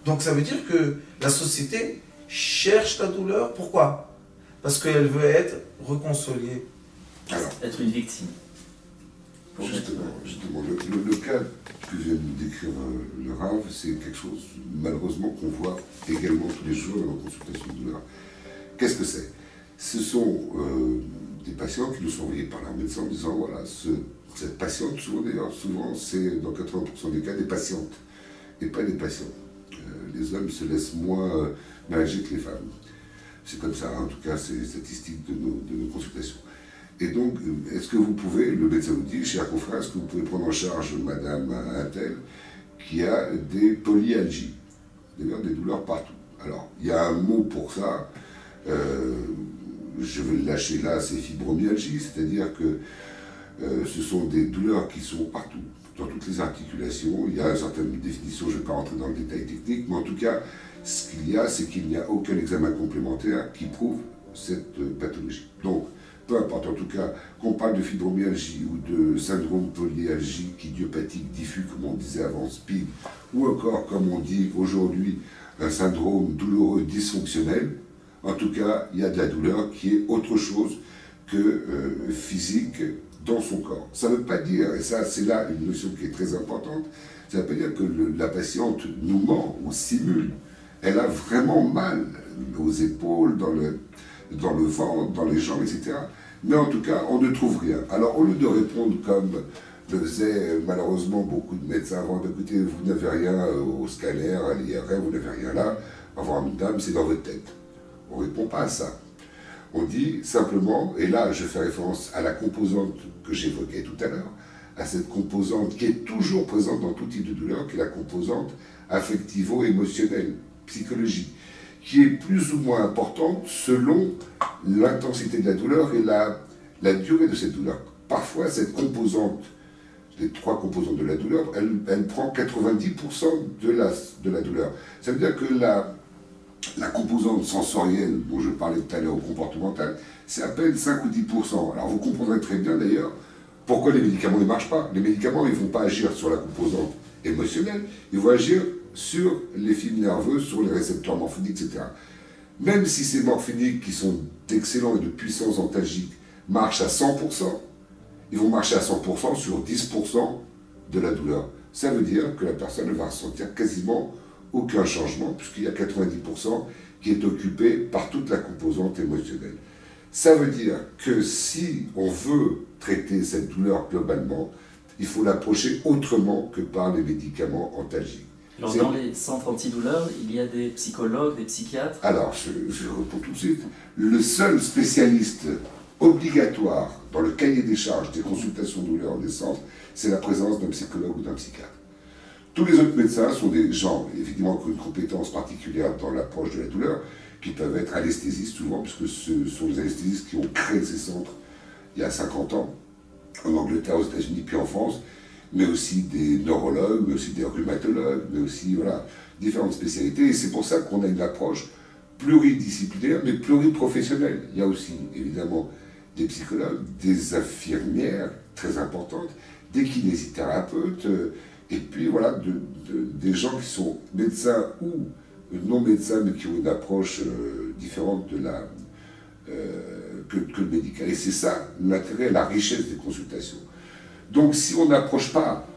Donc ça veut dire que la société cherche la douleur. Pourquoi? Parce qu'elle veut être réconciliée. Alors, être une victime. Justement, le cas que vient de décrire le Rav, c'est quelque chose, malheureusement, qu'on voit également tous les jours dans la consultation de douleur. Qu'est-ce que c'est? Ce sont des patients qui nous sont envoyés par leur médecin en disant, voilà, cette patiente, souvent c'est dans 80% des cas des patientes, et pas des patients. Les hommes se laissent moins manager que les femmes. C'est comme ça, en tout cas, c'est les statistiques de nos consultations. Et donc, est-ce que vous pouvez, le médecin vous dit, cher confrère, est-ce que vous pouvez prendre en charge madame Intel qui a des polyalgies, c'est-à-dire des douleurs partout. Alors, il y a un mot pour ça, je vais le lâcher là, c'est fibromyalgie, c'est-à-dire que ce sont des douleurs qui sont partout, dans toutes les articulations. Il y a une certaine définition, je ne vais pas rentrer dans le détail technique, mais en tout cas, ce qu'il y a, c'est qu'il n'y a aucun examen complémentaire qui prouve cette pathologie. Donc, peu importe, en tout cas, qu'on parle de fibromyalgie ou de syndrome polyalgique idiopathique diffus, comme on disait avant, SPID, ou encore, comme on dit aujourd'hui, un syndrome douloureux dysfonctionnel, en tout cas, il y a de la douleur qui est autre chose que physique dans son corps. Ça ne veut pas dire, et ça c'est là une notion qui est très importante, ça ne veut pas dire que la patiente nous ment ou simule. Elle a vraiment mal aux épaules, dans le ventre, dans les jambes, etc. Mais en tout cas, on ne trouve rien. Alors au lieu de répondre comme le faisaient malheureusement beaucoup de médecins avant, écoutez, vous n'avez rien au scanner, à l'IRM, vous n'avez rien là, avoir une dame, c'est dans votre tête. On ne répond pas à ça. On dit simplement, et là je fais référence à la composante que j'évoquais tout à l'heure, à cette composante qui est toujours présente dans tout type de douleur, qui est la composante affectivo-émotionnelle, psychologique, qui est plus ou moins importante selon l'intensité de la douleur et la durée de cette douleur. Parfois, cette composante, les trois composantes de la douleur, elle prend 90% de la douleur. Ça veut dire que la composante sensorielle dont je parlais tout à l'heure, comportementale, c'est à peine 5 ou 10%. Alors vous comprendrez très bien d'ailleurs pourquoi les médicaments ne marchent pas. Les médicaments, ils ne vont pas agir sur la composante émotionnelle, ils vont agir sur les fibres nerveuses, sur les récepteurs morphiniques, etc. Même si ces morphiniques, qui sont d'excellents et de puissants antalgiques, marchent à 100%, ils vont marcher à 100% sur 10% de la douleur. Ça veut dire que la personne ne va ressentir quasiment aucun changement, puisqu'il y a 90% qui est occupé par toute la composante émotionnelle. Ça veut dire que si on veut traiter cette douleur globalement, il faut l'approcher autrement que par les médicaments antalgiques. Alors dans les centres antidouleurs, il y a des psychologues, des psychiatres? Alors, je réponds tout de suite. Le seul spécialiste obligatoire dans le cahier des charges des consultations douleurs des centres, c'est la présence d'un psychologue ou d'un psychiatre. Tous les autres médecins sont des gens, effectivement, qui ont une compétence particulière dans l'approche de la douleur, qui peuvent être anesthésistes souvent, puisque ce sont les anesthésistes qui ont créé ces centres il y a 50 ans, en Angleterre, aux États-Unis, puis en France, mais aussi des neurologues, mais aussi des rhumatologues, mais aussi, voilà, différentes spécialités. Et c'est pour ça qu'on a une approche pluridisciplinaire, mais pluriprofessionnelle. Il y a aussi, évidemment, des psychologues, des infirmières très importantes, des kinésithérapeutes, et puis voilà, des gens qui sont médecins ou non médecins, mais qui ont une approche différente de que le médical. Et c'est ça l'intérêt, la richesse des consultations. Donc si on n'approche pas,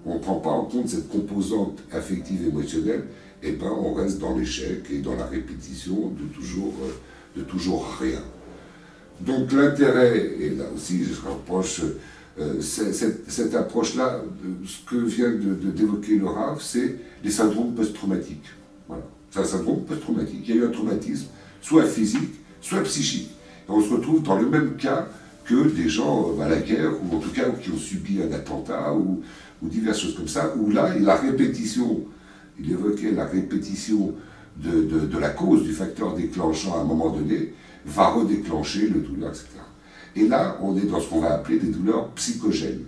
on ne prend pas en compte cette composante affective émotionnelle, eh ben on reste dans l'échec et dans la répétition de toujours rien. Donc l'intérêt, et là aussi je rapproche cette approche-là, ce que vient d'évoquer le RAF, c'est les syndromes post-traumatiques. Voilà. C'est un syndrome post-traumatique. Il y a eu un traumatisme, soit physique, soit psychique. Et on se retrouve dans le même cas que des gens à la guerre, ou en tout cas qui ont subi un attentat, ou diverses choses comme ça, où là, la répétition, il évoquait la répétition de la cause, du facteur déclenchant à un moment donné, va redéclencher le douleur, etc. Et là, on est dans ce qu'on va appeler des douleurs psychogènes.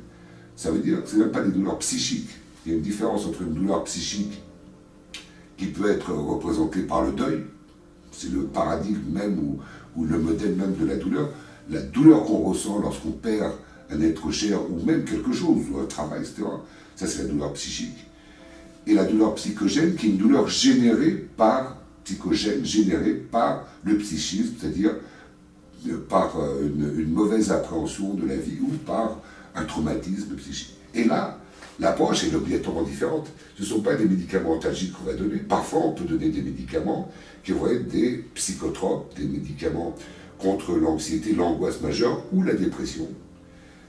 Ça veut dire que ce n'est même pas des douleurs psychiques. Il y a une différence entre une douleur psychique qui peut être représentée par le deuil, c'est le paradigme même ou le modèle même de la douleur qu'on ressent lorsqu'on perd un être cher ou même quelque chose, ou un travail, etc. Ça, c'est la douleur psychique. Et la douleur psychogène, qui est une douleur générée par le psychisme, c'est-à-dire par une mauvaise appréhension de la vie ou par un traumatisme psychique. Et là, l'approche est obligatoirement différente. Ce ne sont pas des médicaments antalgiques qu'on va donner. Parfois, on peut donner des médicaments qui vont être des psychotropes, des médicaments contre l'anxiété, l'angoisse majeure ou la dépression.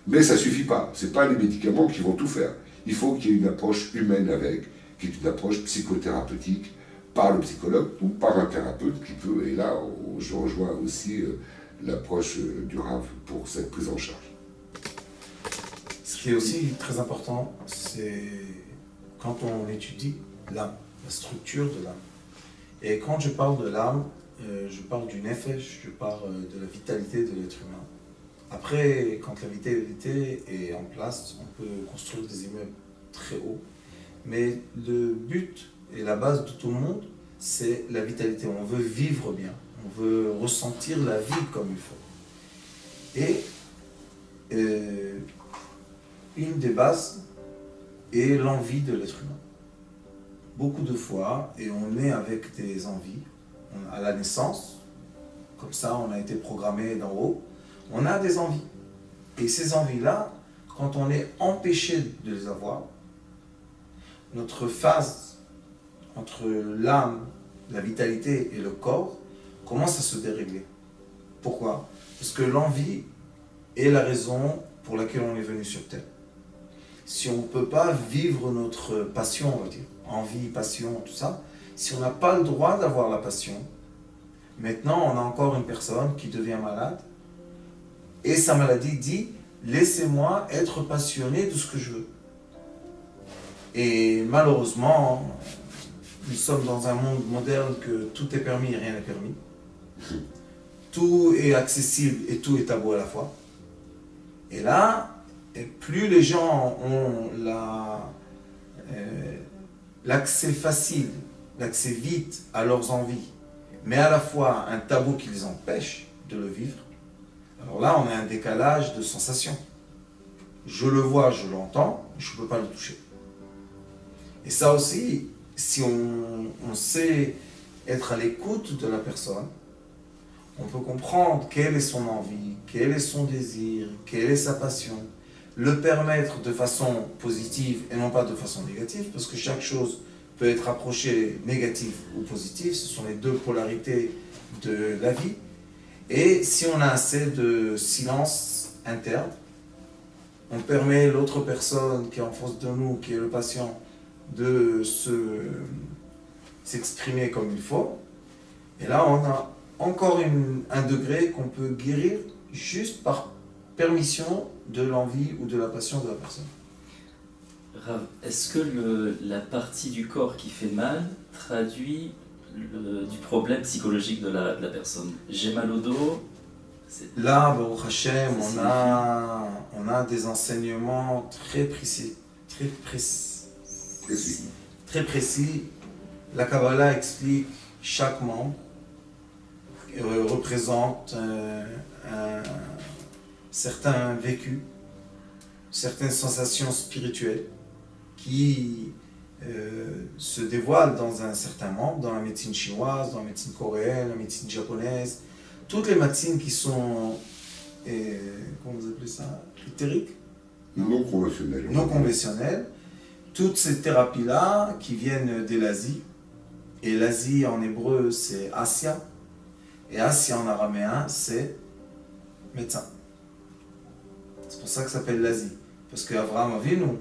Mais ça ne suffit pas. Ce n'est pas les médicaments qui vont tout faire. Il faut qu'il y ait une approche humaine avec, qui est une approche psychothérapeutique par le psychologue ou par un thérapeute qui peut, et là je rejoins aussi l'approche du Rav pour cette prise en charge. Ce qui est aussi très important, c'est quand on étudie l'âme, la structure de l'âme. Et quand je parle de l'âme, je parle du nefesh, je parle de la vitalité de l'être humain. Après, quand la vitalité est en place, on peut construire des immeubles très hauts. Mais le but et la base de tout le monde, c'est la vitalité. On veut vivre bien, on veut ressentir la vie comme il faut. Et une des bases est l'envie de l'être humain. Beaucoup de fois, et on est avec des envies, à la naissance, comme ça on a été programmé d'en haut, on a des envies. Et ces envies-là, quand on est empêché de les avoir, notre phase entre l'âme, la vitalité et le corps commence à se dérégler. Pourquoi? Parce que l'envie est la raison pour laquelle on est venu sur Terre. Si on ne peut pas vivre notre passion, on va dire, envie, passion, tout ça, si on n'a pas le droit d'avoir la passion, maintenant on a encore une personne qui devient malade, et sa maladie dit « laissez-moi être passionné de ce que je veux ». Et malheureusement, nous sommes dans un monde moderne que tout est permis et rien n'est permis. Tout est accessible et tout est tabou à la fois. Et là, plus les gens ont l'accès facile, l'accès vite à leurs envies, mais à la fois un tabou qui les empêche de le vivre, alors là, on a un décalage de sensations. Je le vois, je l'entends, je ne peux pas le toucher. Et ça aussi, si on sait être à l'écoute de la personne, on peut comprendre quelle est son envie, quel est son désir, quelle est sa passion, le permettre de façon positive et non pas de façon négative, parce que chaque chose peut être approchée négative ou positive, ce sont les deux polarités de la vie. Et si on a assez de silence interne, on permet l'autre personne qui est en face de nous, qui est le patient, de s'exprimer comme il faut. Et là, on a encore un degré qu'on peut guérir juste par permission de l'envie ou de la passion de la personne. Rav, est-ce que la partie du corps qui fait mal traduit du problème psychologique de la personne? J'ai mal au dos. Là, Baruch Hashem, on a des enseignements très précis. Très précis. La Kabbalah explique chaque membre représente un certain vécu, certaines sensations spirituelles qui se dévoilent dans un certain membre, dans la médecine chinoise, dans la médecine coréenne, la médecine japonaise, toutes les médecines qui sont, comment vous appelez ça, éthériques, non conventionnelles. Non conventionnelles. Toutes ces thérapies-là qui viennent de l'Asie, et l'Asie en hébreu c'est Asia, et Asia en araméen c'est médecin. C'est pour ça que ça s'appelle l'Asie. Parce qu'Abraham Avinu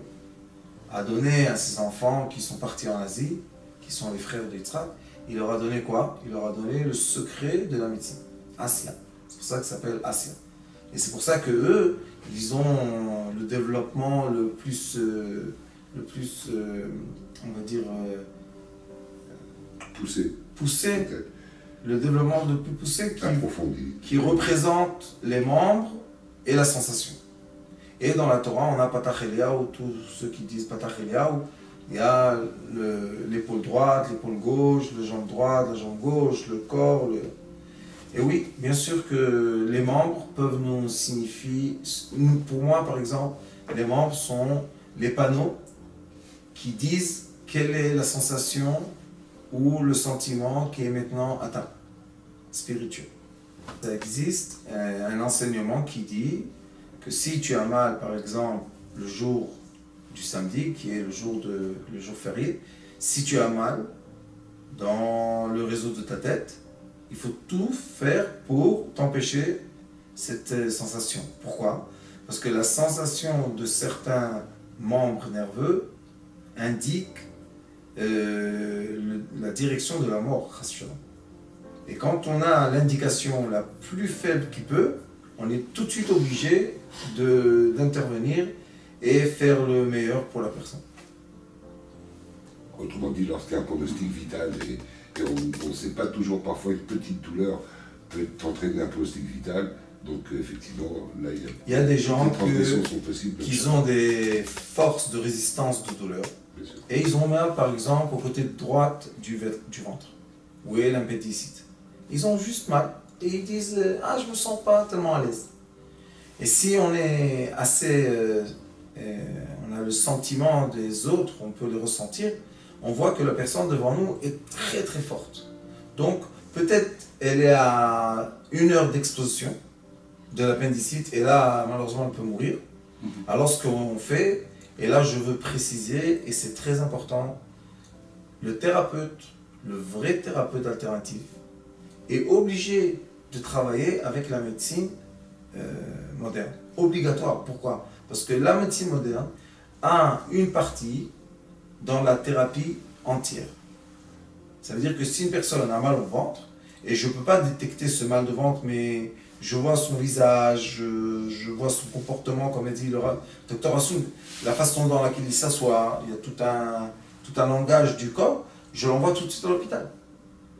a donné à ses enfants qui sont partis en Asie, qui sont les frères d'Yitzhak, il leur a donné quoi? Il leur a donné le secret de la médecine. Asia. C'est pour ça que ça s'appelle Asia. Et c'est pour ça que eux, ils ont le développement le plus on va dire, poussé. Le développement le plus poussé qui représente les membres et la sensation. Et dans la Torah, on a Patach Eliyahu, tous ceux qui disent Patach Eliyahu, il y a l'épaule droite, l'épaule gauche, la jambe droite, la jambe gauche, le corps. Et oui, bien sûr que les membres peuvent nous signifier, pour moi par exemple, les membres sont les panneaux qui disent quelle est la sensation ou le sentiment qui est maintenant atteint, spirituel. Ça existe un enseignement qui dit que si tu as mal, par exemple, le jour du samedi, qui est le jour férié, si tu as mal dans le réseau de ta tête, il faut tout faire pour t'empêcher cette sensation. Pourquoi? Parce que la sensation de certains membres nerveux indique la direction de la mort. Et quand on a l'indication la plus faible qui peut, on est tout de suite obligé d'intervenir et faire le meilleur pour la personne. Autrement dit, lorsqu'il y a un pronostic vital et on ne sait pas toujours, parfois une petite douleur peut entraîner un pronostic vital. Donc effectivement, là, il y a des gens qui ont des forces de résistance de douleur. Et ils ont mal, par exemple, au côté droite du ventre, où est l'appendicite. Ils ont juste mal et ils disent « Ah, je ne me sens pas tellement à l'aise ». Et si on est assez... on a le sentiment des autres, on peut le ressentir, on voit que la personne devant nous est très très forte. Donc peut-être elle est à 1 heure d'exposition de l'appendicite et là malheureusement elle peut mourir. Alors ce qu'on fait, et là je veux préciser, et c'est très important, le thérapeute, le vrai thérapeute alternatif, est obligé de travailler avec la médecine moderne. Obligatoire. Pourquoi? Parce que la médecine moderne a une partie dans la thérapie entière. Ça veut dire que si une personne a mal au ventre, et je ne peux pas détecter ce mal de ventre, mais je vois son visage, je vois son comportement, comme a dit le docteur Hassoun, la façon dans laquelle il s'assoit, il y a tout un langage du corps, je l'envoie tout de suite à l'hôpital.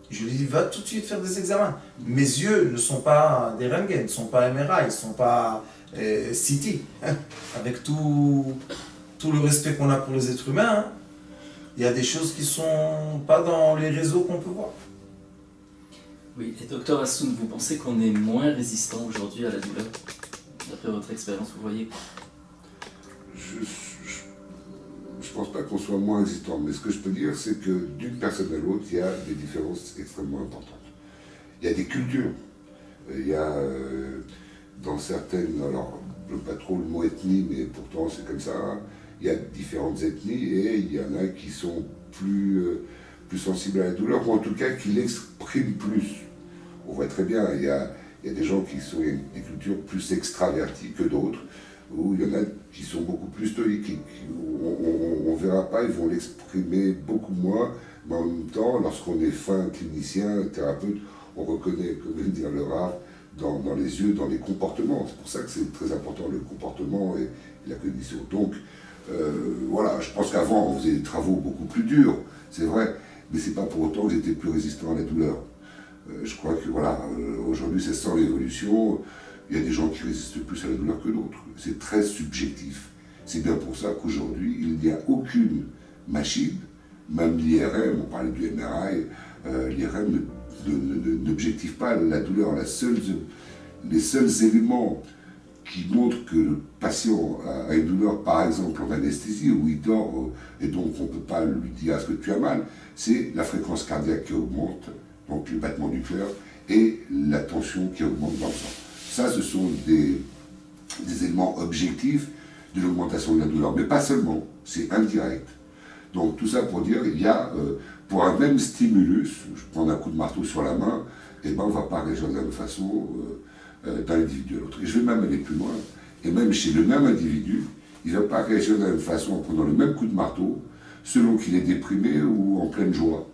Je lui dis, va tout de suite faire des examens. Mes yeux ne sont pas des röntgen, ne sont pas MRI, ne sont pas CT. Avec tout le respect qu'on a pour les êtres humains, il y a des choses qui ne sont pas dans les réseaux qu'on peut voir. Oui, et docteur Hassoun, vous pensez qu'on est moins résistant aujourd'hui à la douleur? D'après votre expérience, vous voyez? Je ne pense pas qu'on soit moins résistant, mais ce que je peux dire, c'est que d'une personne à l'autre, il y a des différences extrêmement importantes. Il y a des cultures. Il y a dans certaines, alors je ne veux pas trop le mot ethnie, mais pourtant c'est comme ça, hein. Il y a différentes ethnies et il y en a qui sont plus sensibles à la douleur, ou en tout cas qui l'expriment plus. On voit très bien, il y a des gens qui sont, il y a des cultures plus extraverties que d'autres, où il y en a qui sont beaucoup plus stoïques. On ne verra pas, ils vont l'exprimer beaucoup moins, mais en même temps, lorsqu'on est fin clinicien, thérapeute, on reconnaît, comme vient de dire le Rav, dans les yeux, dans les comportements. C'est pour ça que c'est très important, le comportement et la cognition. Donc, voilà, je pense qu'avant, on faisait des travaux beaucoup plus durs, c'est vrai, mais c'est pas pour autant que j'étais plus résistant à la douleur. Je crois que, voilà, aujourd'hui, c'est sans l'évolution. Il y a des gens qui résistent plus à la douleur que d'autres. C'est très subjectif. C'est bien pour ça qu'aujourd'hui, il n'y a aucune machine, même l'IRM, on parlait du MRI, l'IRM n'objective pas la douleur. Les seuls éléments qui montrent que le patient a une douleur, par exemple en anesthésie, où il dort, et donc on ne peut pas lui dire « est-ce que tu as mal ?» c'est la fréquence cardiaque qui augmente, donc le battement du cœur, et la tension qui augmente dans le sang. Ça, ce sont des éléments objectifs de l'augmentation de la douleur, mais pas seulement, c'est indirect. Donc tout ça pour dire, il y a, pour un même stimulus, je prends un coup de marteau sur la main, et ben on ne va pas réagir de la même façon d'un individu à l'autre. Et je vais même aller plus loin, et même chez le même individu, il ne va pas réagir de la même façon en prenant le même coup de marteau, selon qu'il est déprimé ou en pleine joie.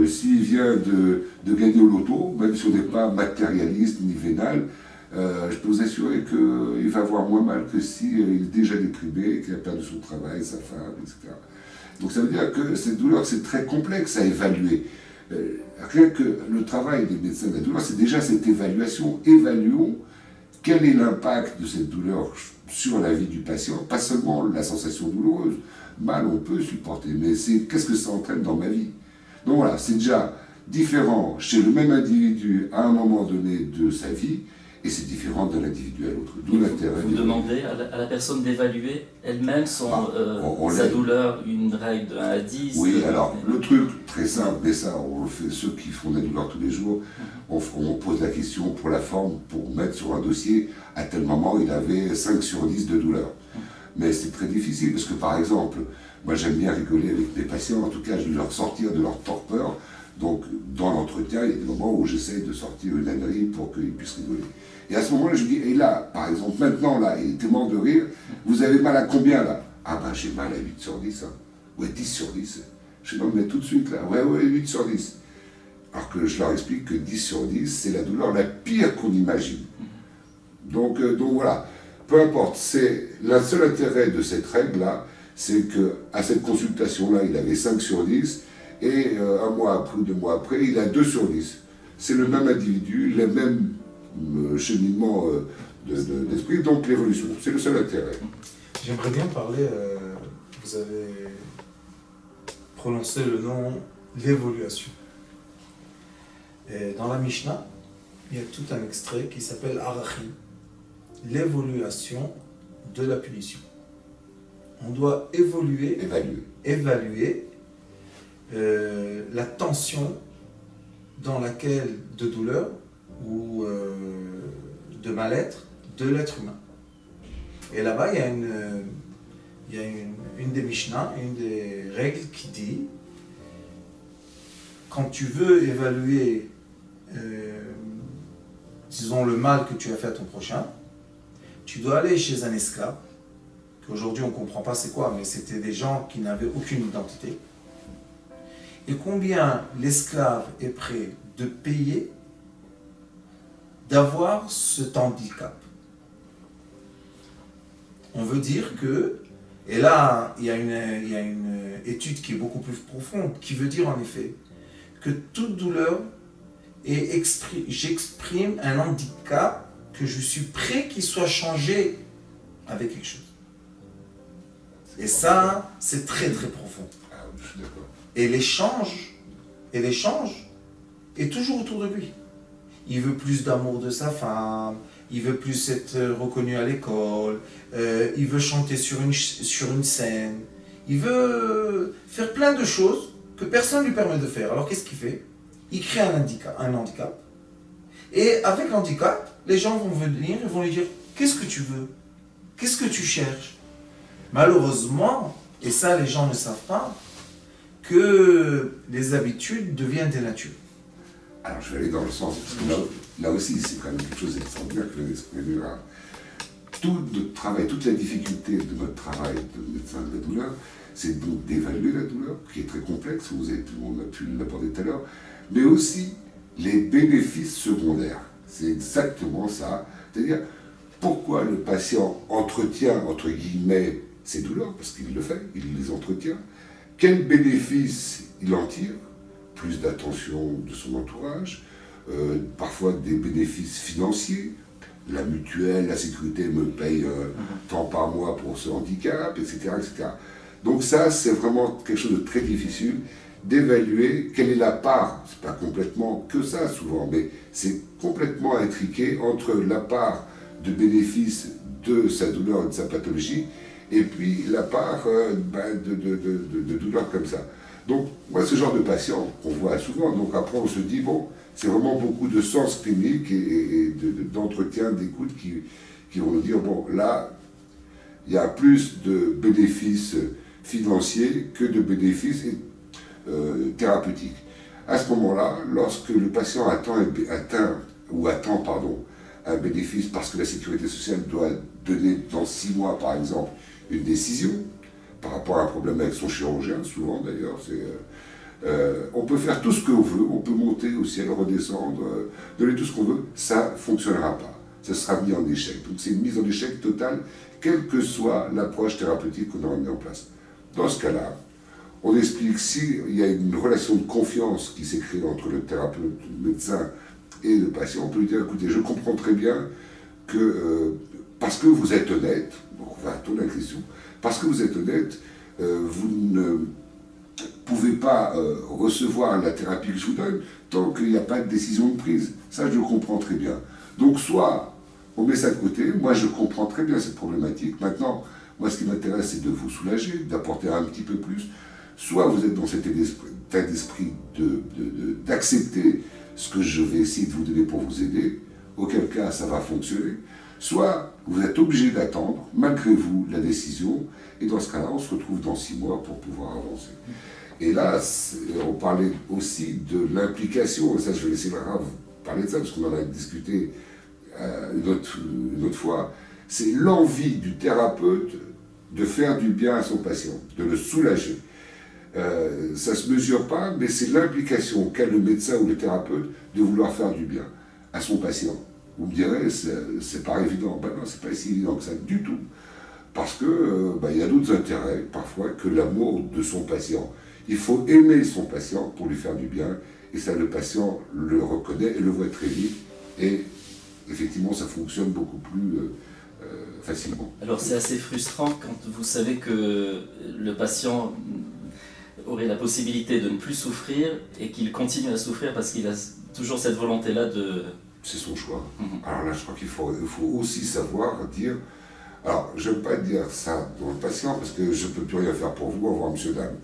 S'il vient de gagner au loto, même si on n'est pas matérialiste ni vénal, je peux vous assurer qu'il va avoir moins mal que s'il est déjà déprimé, qu'il a perdu son travail, sa femme, etc. Donc ça veut dire que cette douleur, c'est très complexe à évaluer. Rien que le travail des médecins de la douleur, c'est déjà cette évaluation. Évaluons quel est l'impact de cette douleur sur la vie du patient, pas seulement la sensation douloureuse. Mal, on peut supporter, mais c'est qu'est-ce que ça entraîne dans ma vie. Donc voilà, c'est déjà différent chez le même individu à un moment donné de sa vie, et c'est différent d'un individu à l'autre. D'où l'intérêt. Vous demandez à la personne d'évaluer elle-même sa douleur, une règle de 1 à 10. Oui, alors le truc très simple, mais ça on le fait, ceux qui font de la douleur tous les jours, on pose la question pour la forme, pour mettre sur un dossier, à tel moment il avait 5 sur 10 de douleur. Mais c'est très difficile, parce que par exemple, moi j'aime bien rigoler avec mes patients, en tout cas je veux leur sortir de leur torpeur. Donc dans l'entretien, il y a des moments où j'essaye de sortir une ânerie pour qu'ils puissent rigoler. Et à ce moment-là, je dis, et là, par exemple, maintenant, là, il était mort de rire, vous avez mal à combien là? Ah ben j'ai mal à 8 sur 10, hein. Ouais, 10 sur 10. Je dis, non mais tout de suite là, ouais, 8 sur 10. Alors que je leur explique que 10 sur 10, c'est la douleur la pire qu'on imagine. Donc voilà, peu importe, c'est le seul intérêt de cette règle-là, c'est qu'à cette consultation-là, il avait 5 sur 10, et un mois après ou 2 mois après, il a 2 sur 10. C'est le même individu, le même cheminement d'esprit, donc l'évolution, c'est le seul intérêt. J'aimerais bien parler, vous avez prononcé le nom, l'évaluation. Et dans la Mishnah, il y a tout un extrait qui s'appelle Arachi, l'évaluation de la punition. On doit évaluer la tension dans laquelle, de douleur ou de mal-être de l'être humain. Et là-bas, il y a une des Mishnah, une des règles qui dit, quand tu veux évaluer, disons, le mal que tu as fait à ton prochain, tu dois aller chez un esclave, qu'aujourd'hui on ne comprend pas c'est quoi, mais c'était des gens qui n'avaient aucune identité, et combien l'esclave est prêt de payer d'avoir cet handicap. On veut dire que, et là il y a une étude qui est beaucoup plus profonde, qui veut dire en effet que toute douleur, j'exprime un handicap que je suis prêt qu'il soit changé avec quelque chose. Et ça, c'est très très profond. Ah, je suis d'accord. Et l'échange est toujours autour de lui. Il veut plus d'amour de sa femme, il veut plus être reconnu à l'école, il veut chanter sur une scène, il veut faire plein de choses que personne ne lui permet de faire. Alors qu'est-ce qu'il fait? Il crée un handicap. Et avec l'handicap, les gens vont venir et vont lui dire « Qu'est-ce que tu veux? Qu'est-ce que tu cherches ?» Malheureusement, et ça les gens ne savent pas, que les habitudes deviennent des natures. Alors je vais aller dans le sens, parce que là aussi c'est quand même quelque chose d'extraordinaire que vient d'exprimer là. Tout notre travail, toute la difficulté de notre travail de médecin de la douleur, c'est donc d'évaluer la douleur, qui est très complexe, on a pu l'aborder tout à l'heure, mais aussi les bénéfices secondaires. C'est exactement ça. C'est-à-dire, pourquoi le patient entretient, entre guillemets, ses douleurs, parce qu'il le fait, il les entretient. Quels bénéfices il en tire? Plus d'attention de son entourage, parfois des bénéfices financiers. La mutuelle, la sécurité me paye tant par mois pour ce handicap, etc., etc. Donc ça, c'est vraiment quelque chose de très difficile d'évaluer quelle est la part, c'est pas complètement que ça souvent, mais c'est complètement intriqué entre la part de bénéfice de sa douleur et de sa pathologie, et puis la part de douleur comme ça. Donc, moi, ce genre de patient qu'on voit souvent, donc après on se dit, bon, c'est vraiment beaucoup de sens clinique et d'entretien, d'écoute qui vont nous dire, bon, là, il y a plus de bénéfices financiers que de bénéfices thérapeutiques. À ce moment-là, lorsque le patient attend un bénéfice parce que la sécurité sociale doit donner dans 6 mois, par exemple, une décision par rapport à un problème avec son chirurgien, souvent d'ailleurs, on peut faire tout ce qu'on veut, on peut monter au ciel, redescendre, donner tout ce qu'on veut, ça ne fonctionnera pas. Ça sera mis en échec. Donc c'est une mise en échec totale, quelle que soit l'approche thérapeutique qu'on aura mis en place. Dans ce cas-là, on explique s'il y a une relation de confiance qui s'est créée entre le thérapeute, le médecin et le patient, on peut lui dire, écoutez, je comprends très bien que, parce que vous êtes honnête, donc on va tourner la question, parce que vous êtes honnête, vous ne pouvez pas recevoir la thérapie que je vous donne tant qu'il n'y a pas de décision de prise. Ça, je le comprends très bien. Donc, soit on met ça de côté, moi je comprends très bien cette problématique. Maintenant, moi ce qui m'intéresse, c'est de vous soulager, d'apporter un petit peu plus. Soit vous êtes dans cet état d'esprit d'accepter ce que je vais essayer de vous donner pour vous aider, auquel cas ça va fonctionner. Soit vous êtes obligé d'attendre, malgré vous, la décision, et dans ce cas-là, on se retrouve dans 6 mois pour pouvoir avancer. Et là, on parlait aussi de l'implication, et ça je vais laisser Lara vous parler de ça, parce qu'on en a discuté une autre fois, c'est l'envie du thérapeute de faire du bien à son patient, de le soulager. ça ne se mesure pas, mais c'est l'implication qu'a le médecin ou le thérapeute de vouloir faire du bien à son patient. Vous me direz, c'est pas évident. Ben non, c'est pas si évident que ça du tout. Parce que il y a d'autres intérêts, parfois, que l'amour de son patient. Il faut aimer son patient pour lui faire du bien, et ça, le patient le reconnaît et le voit très vite, et effectivement, ça fonctionne beaucoup plus facilement. Alors c'est assez frustrant quand vous savez que le patient aurait la possibilité de ne plus souffrir et qu'il continue à souffrir parce qu'il a toujours cette volonté-là de... C'est son choix. Alors là, je crois qu'il faut aussi savoir dire... Alors, je n'aime pas dire ça dans le patient parce que je ne peux plus rien faire pour vous, au revoir monsieur, dame.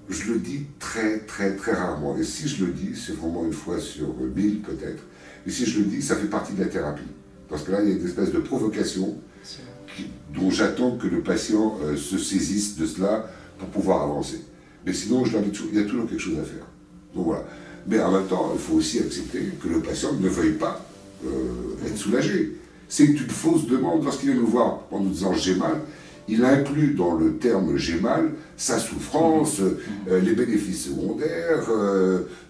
Je le dis très, très, très rarement. Et si je le dis, c'est vraiment une fois sur 1000 peut-être. Et si je le dis, ça fait partie de la thérapie. Parce que là, il y a une espèce de provocation dont j'attends que le patient se saisisse de cela pour pouvoir avancer. Mais sinon, je leur dis toujours, il y a toujours quelque chose à faire. Donc voilà. Mais en même temps, il faut aussi accepter que le patient ne veuille pas être soulagé. C'est une fausse demande. Lorsqu'il vient nous voir en nous disant « j'ai mal », il inclut dans le terme « j'ai mal » sa souffrance, les bénéfices secondaires,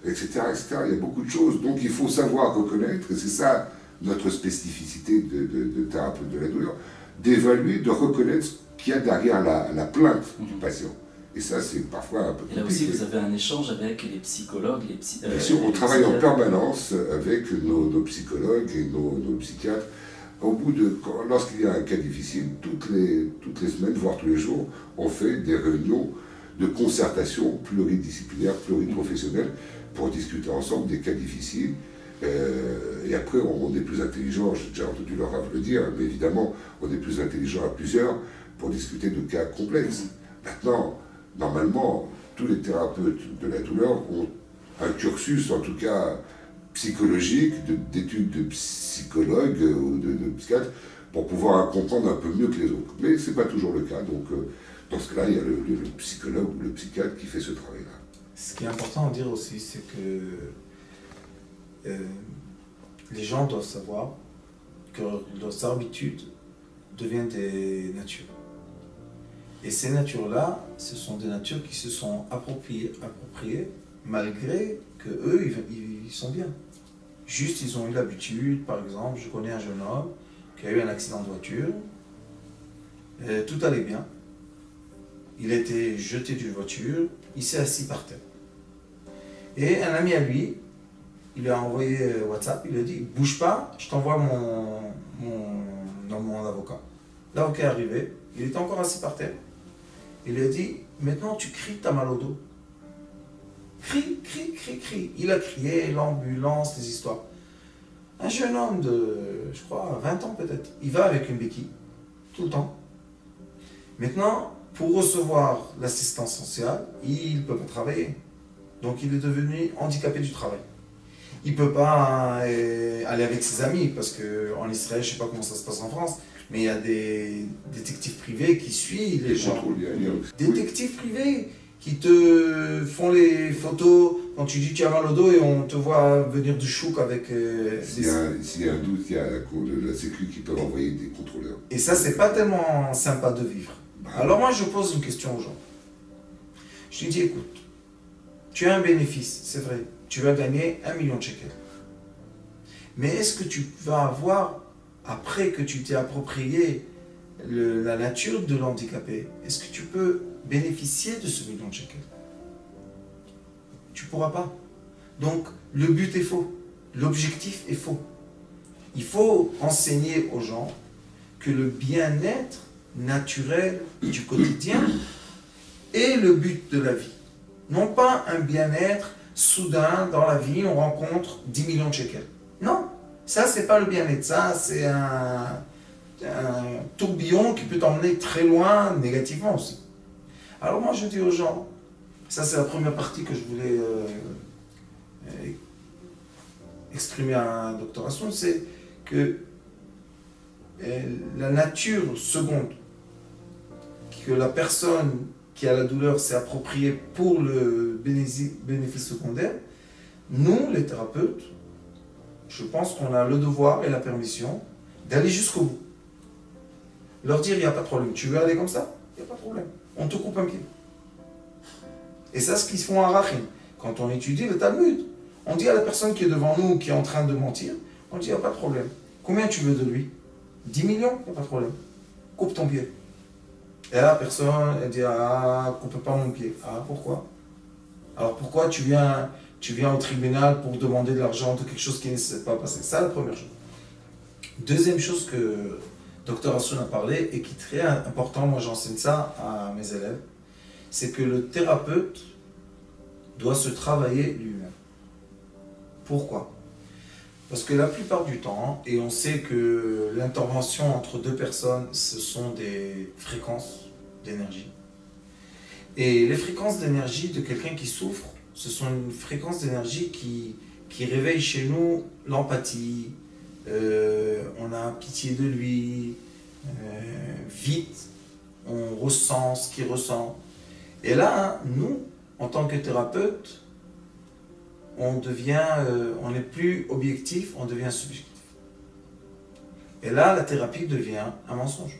etc., etc. Il y a beaucoup de choses. Donc il faut savoir reconnaître, et c'est ça notre spécificité de thérapeute de la douleur, d'évaluer, de reconnaître ce qu'il y a derrière la plainte du patient. Et ça, c'est parfois un peu compliqué. Et là aussi, vous avez un échange avec les psychologues, Bien sûr, on travaille en permanence avec nos psychologues et nos psychiatres. Au bout lorsqu'il y a un cas difficile, toutes les semaines, voire tous les jours, on fait des réunions de concertation pluridisciplinaire, pluriprofessionnelle, pour discuter ensemble des cas difficiles. Et après, on est plus intelligent, j'ai déjà entendu Laura le dire, mais évidemment, on est plus intelligent à plusieurs pour discuter de cas complexes. Maintenant, normalement, tous les thérapeutes de la douleur ont un cursus, en tout cas psychologique, d'études de psychologue ou de psychiatre, pour pouvoir comprendre un peu mieux que les autres. Mais ce n'est pas toujours le cas, donc dans ce cas-là, il y a le psychologue ou le psychiatre qui fait ce travail-là. Ce qui est important à dire aussi, c'est que les gens doivent savoir que leurs habitudes deviennent des natures. Et ces natures-là, ce sont des natures qui se sont appropriées malgré qu'eux, ils sont bien. Juste, ils ont eu l'habitude, par exemple, je connais un jeune homme qui a eu un accident de voiture, tout allait bien, il a été jeté d'une voiture, il s'est assis par terre. Et un ami à lui, il lui a envoyé WhatsApp, il lui a dit « bouge pas, je t'envoie mon avocat ». L'avocat est arrivé, il était encore assis par terre. Il lui a dit « maintenant tu cries, t'as mal au dos ». Crie, crie, crie, crie. Il a crié, l'ambulance, les histoires. Un jeune homme de, je crois, 20 ans peut-être, il va avec une béquille, tout le temps. Maintenant, pour recevoir l'assistance sociale, il ne peut pas travailler. Donc il est devenu handicapé du travail. Il ne peut pas aller avec ses amis, parce qu'en Israël, je ne sais pas comment ça se passe en France, mais il y a des détectives privés qui suivent les gens. Détectives privés qui te font les photos quand tu dis tu as mal au dos et on te voit venir du chouk avec... S'il y a un doute, il y a la Sécu qui peut envoyer des contrôleurs. Et ça, c'est pas tellement sympa de vivre. Alors moi, je pose une question aux gens. Je lui dis, écoute, tu as un bénéfice, c'est vrai, tu vas gagner 1 million de shekels. Mais est-ce que tu vas avoir, après que tu t'es approprié la nature de l'handicapé, est-ce que tu peux bénéficier de ce million de shekels? Tu ne pourras pas. Donc, le but est faux. L'objectif est faux. Il faut enseigner aux gens que le bien-être naturel du quotidien est le but de la vie. Non pas un bien-être soudain dans la vie, on rencontre 10 millions de shekels. Non, ça c'est pas le bien-être. Ça c'est un tourbillon qui peut t'emmener très loin négativement aussi. Alors moi je dis aux gens, ça c'est la première partie que je voulais exprimer à Dr. Hassoun, c'est que la nature seconde, que la personne qui a la douleur s'est appropriée pour le bénéfice secondaire, nous les thérapeutes, je pense qu'on a le devoir et la permission d'aller jusqu'au bout. Leur dire, il n'y a pas de problème. Tu veux aller comme ça? Il n'y a pas de problème. On te coupe un pied. Et c'est ce qu'ils font à Rachim. Quand on étudie le Talmud, on dit à la personne qui est devant nous, qui est en train de mentir, on dit, il n'y a pas de problème. Combien tu veux de lui? 10 millions? Il n'y a pas de problème. Coupe ton pied. Et là, la personne, elle dit, ah, coupe pas mon pied. Ah, pourquoi? Alors pourquoi tu viens au tribunal pour demander de l'argent de quelque chose qui ne s'est pas passé? Ça, la première chose. Deuxième chose que Dr Assoun a parlé et qui est très important, moi j'enseigne ça à mes élèves, c'est que le thérapeute doit se travailler lui-même. Pourquoi? Parce que la plupart du temps, et on sait que l'intervention entre deux personnes, ce sont des fréquences d'énergie. Et les fréquences d'énergie de quelqu'un qui souffre, ce sont une fréquence d'énergie qui réveille chez nous l'empathie, on a pitié de lui, vite, on ressent ce qu'il ressent. Et là, nous, en tant que thérapeute, on n'est plus objectif, on devient subjectif. Et là, la thérapie devient un mensonge.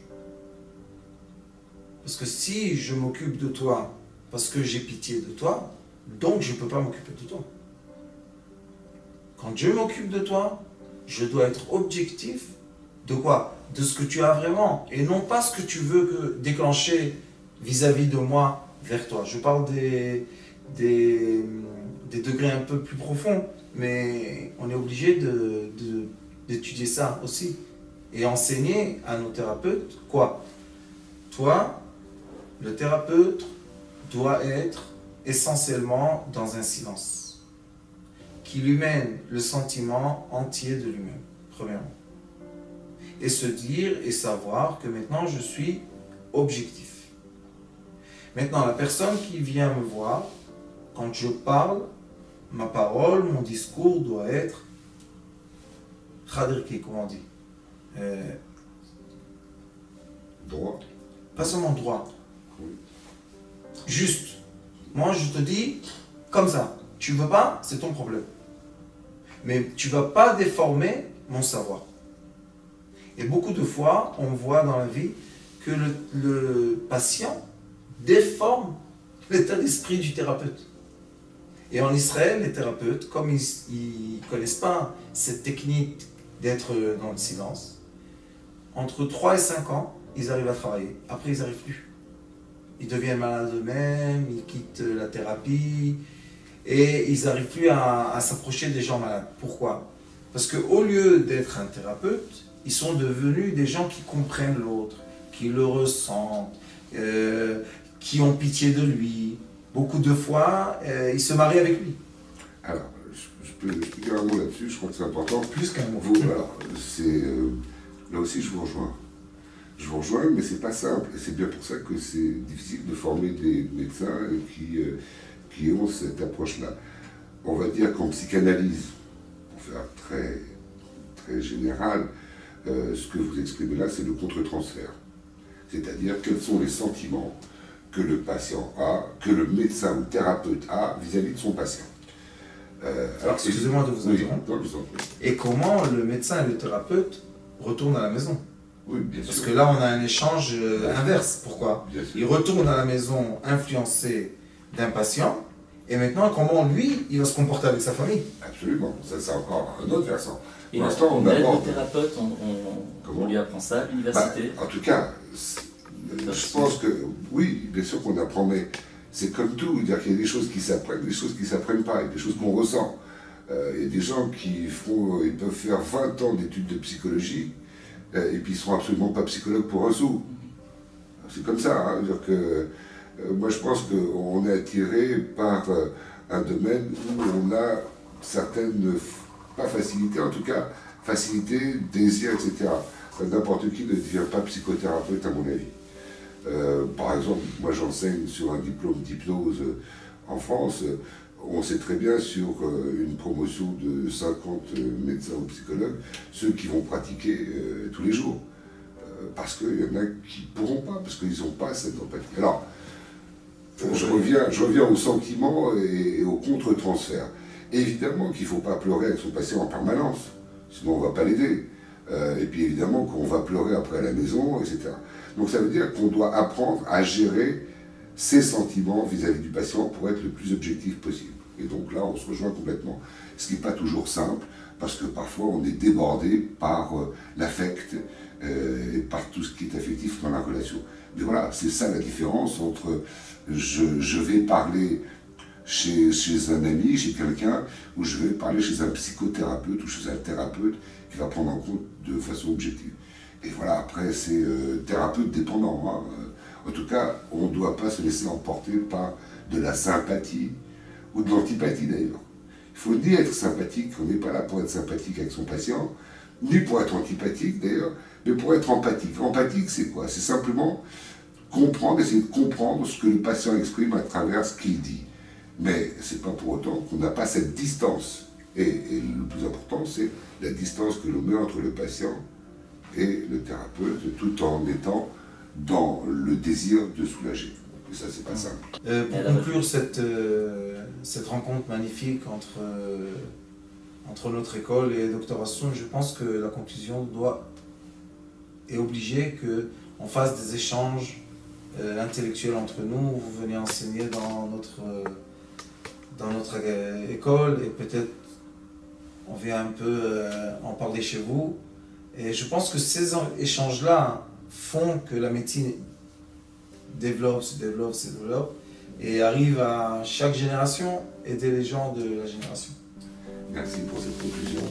Parce que si je m'occupe de toi parce que j'ai pitié de toi, donc je ne peux pas m'occuper de toi. Quand je m'occupe de toi, je dois être objectif de quoi? De ce que tu as vraiment, et non pas ce que tu veux déclencher vis-à-vis de moi vers toi. Je parle des degrés un peu plus profonds, mais on est obligé d'étudier ça aussi. Et enseigner à nos thérapeutes quoi? Toi, le thérapeute doit être essentiellement dans un silence qui lui mène le sentiment entier de lui-même, premièrement. Et se dire et savoir que maintenant je suis objectif. Maintenant, la personne qui vient me voir, quand je parle, ma parole, mon discours doit être khadriki, comment on dit? Droit. Pas seulement droit. Oui. Juste. Moi, je te dis comme ça. Tu veux pas, c'est ton problème. Mais tu vas pas déformer mon savoir. Et beaucoup de fois, on voit dans la vie que le patient déforme l'état d'esprit du thérapeute. Et en Israël, les thérapeutes, comme ils ne connaissent pas cette technique d'être dans le silence, entre 3 et 5 ans, ils arrivent à travailler. Après, ils n'arrivent plus. Ils deviennent malades eux-mêmes, ils quittent la thérapie, et ils n'arrivent plus à s'approcher des gens malades. Pourquoi? Parce qu'au lieu d'être un thérapeute, ils sont devenus des gens qui comprennent l'autre, qui le ressentent, qui ont pitié de lui. Beaucoup de fois, ils se marient avec lui. Alors, je peux expliquer un mot là-dessus, je crois que c'est important. Plus qu'un mot. Alors, là aussi, je vous rejoins. Je vous rejoins, mais c'est pas simple. Et c'est bien pour ça que c'est difficile de former des médecins qui ont cette approche-là. On va dire qu'en psychanalyse, pour faire très, très général, ce que vous exprimez là, c'est le contre-transfert. C'est-à-dire quels sont les sentiments que le patient a, que le médecin ou thérapeute a vis-à-vis de son patient. Alors, excusez-moi de vous interrompre. Oui, je vous en prie. Et comment le médecin et le thérapeute retournent à la maison? Oui, bien Parce sûr. que là, on a un échange inverse. Pourquoi? Bien sûr. Il retourne à la maison influencé d'un patient, et maintenant, comment lui, il va se comporter avec sa famille? Absolument, ça c'est encore un autre versant. Et Pour l'instant, on on aide le aborde. thérapeute, on lui apprend ça à l'université. En tout cas, je pense que oui, bien sûr qu'on apprend, mais c'est comme tout, c'est-à-dire qu'il y a des choses qui s'apprennent, des choses qui ne s'apprennent pas, il y a des choses qu'on ressent. Il y a des gens qui ils peuvent faire 20 ans d'études de psychologie, et puis ils ne seront absolument pas psychologues pour un sou. C'est comme ça, hein, c'est-à-dire que moi je pense qu'on est attiré par un domaine où on a certaines, pas facilités, en tout cas facilité, désir, etc. N'importe qui ne devient pas psychothérapeute à mon avis. Par exemple, moi j'enseigne sur un diplôme d'hypnose en France. On sait très bien sur une promotion de 50 médecins ou psychologues, ceux qui vont pratiquer tous les jours. Parce qu'il y en a qui ne pourront pas, parce qu'ils n'ont pas cette empathie. Alors, je reviens au sentiment et au contre-transfert. Évidemment qu'il ne faut pas pleurer avec son patient en permanence, sinon on ne va pas l'aider. Et puis évidemment qu'on va pleurer après à la maison, etc. Donc ça veut dire qu'on doit apprendre à gérer ses sentiments vis-à-vis du patient pour être le plus objectif possible. Et donc là, on se rejoint complètement. Ce qui n'est pas toujours simple, parce que parfois on est débordé par l'affect et par tout ce qui est affectif dans la relation. Mais voilà, c'est ça la différence entre je vais parler chez un ami, chez quelqu'un, ou je vais parler chez un psychothérapeute ou chez un thérapeute qui va prendre en compte de façon objective. Et voilà, après c'est thérapeute dépendant. Hein. En tout cas, on ne doit pas se laisser emporter par de la sympathie ou de l'antipathie d'ailleurs. Il faut ni être sympathique, on n'est pas là pour être sympathique avec son patient, ni pour être antipathique d'ailleurs, mais pour être empathique. Empathique, c'est quoi? C'est simplement comprendre, essayer de comprendre ce que le patient exprime à travers ce qu'il dit. Mais ce n'est pas pour autant qu'on n'a pas cette distance. Et le plus important, c'est la distance que l'on met entre le patient et le thérapeute, tout en étant dans le désir de soulager. Et ça, c'est pas simple. Pour conclure cette rencontre magnifique entre notre école et Dr Assoun, je pense que la conclusion est obligée qu'on fasse des échanges intellectuels entre nous. Vous venez enseigner dans notre école et peut-être on vient un peu en parler chez vous. Et je pense que ces échanges-là font que la médecine se développe et arrive à chaque génération aider les gens de la génération. Merci pour cette conclusion.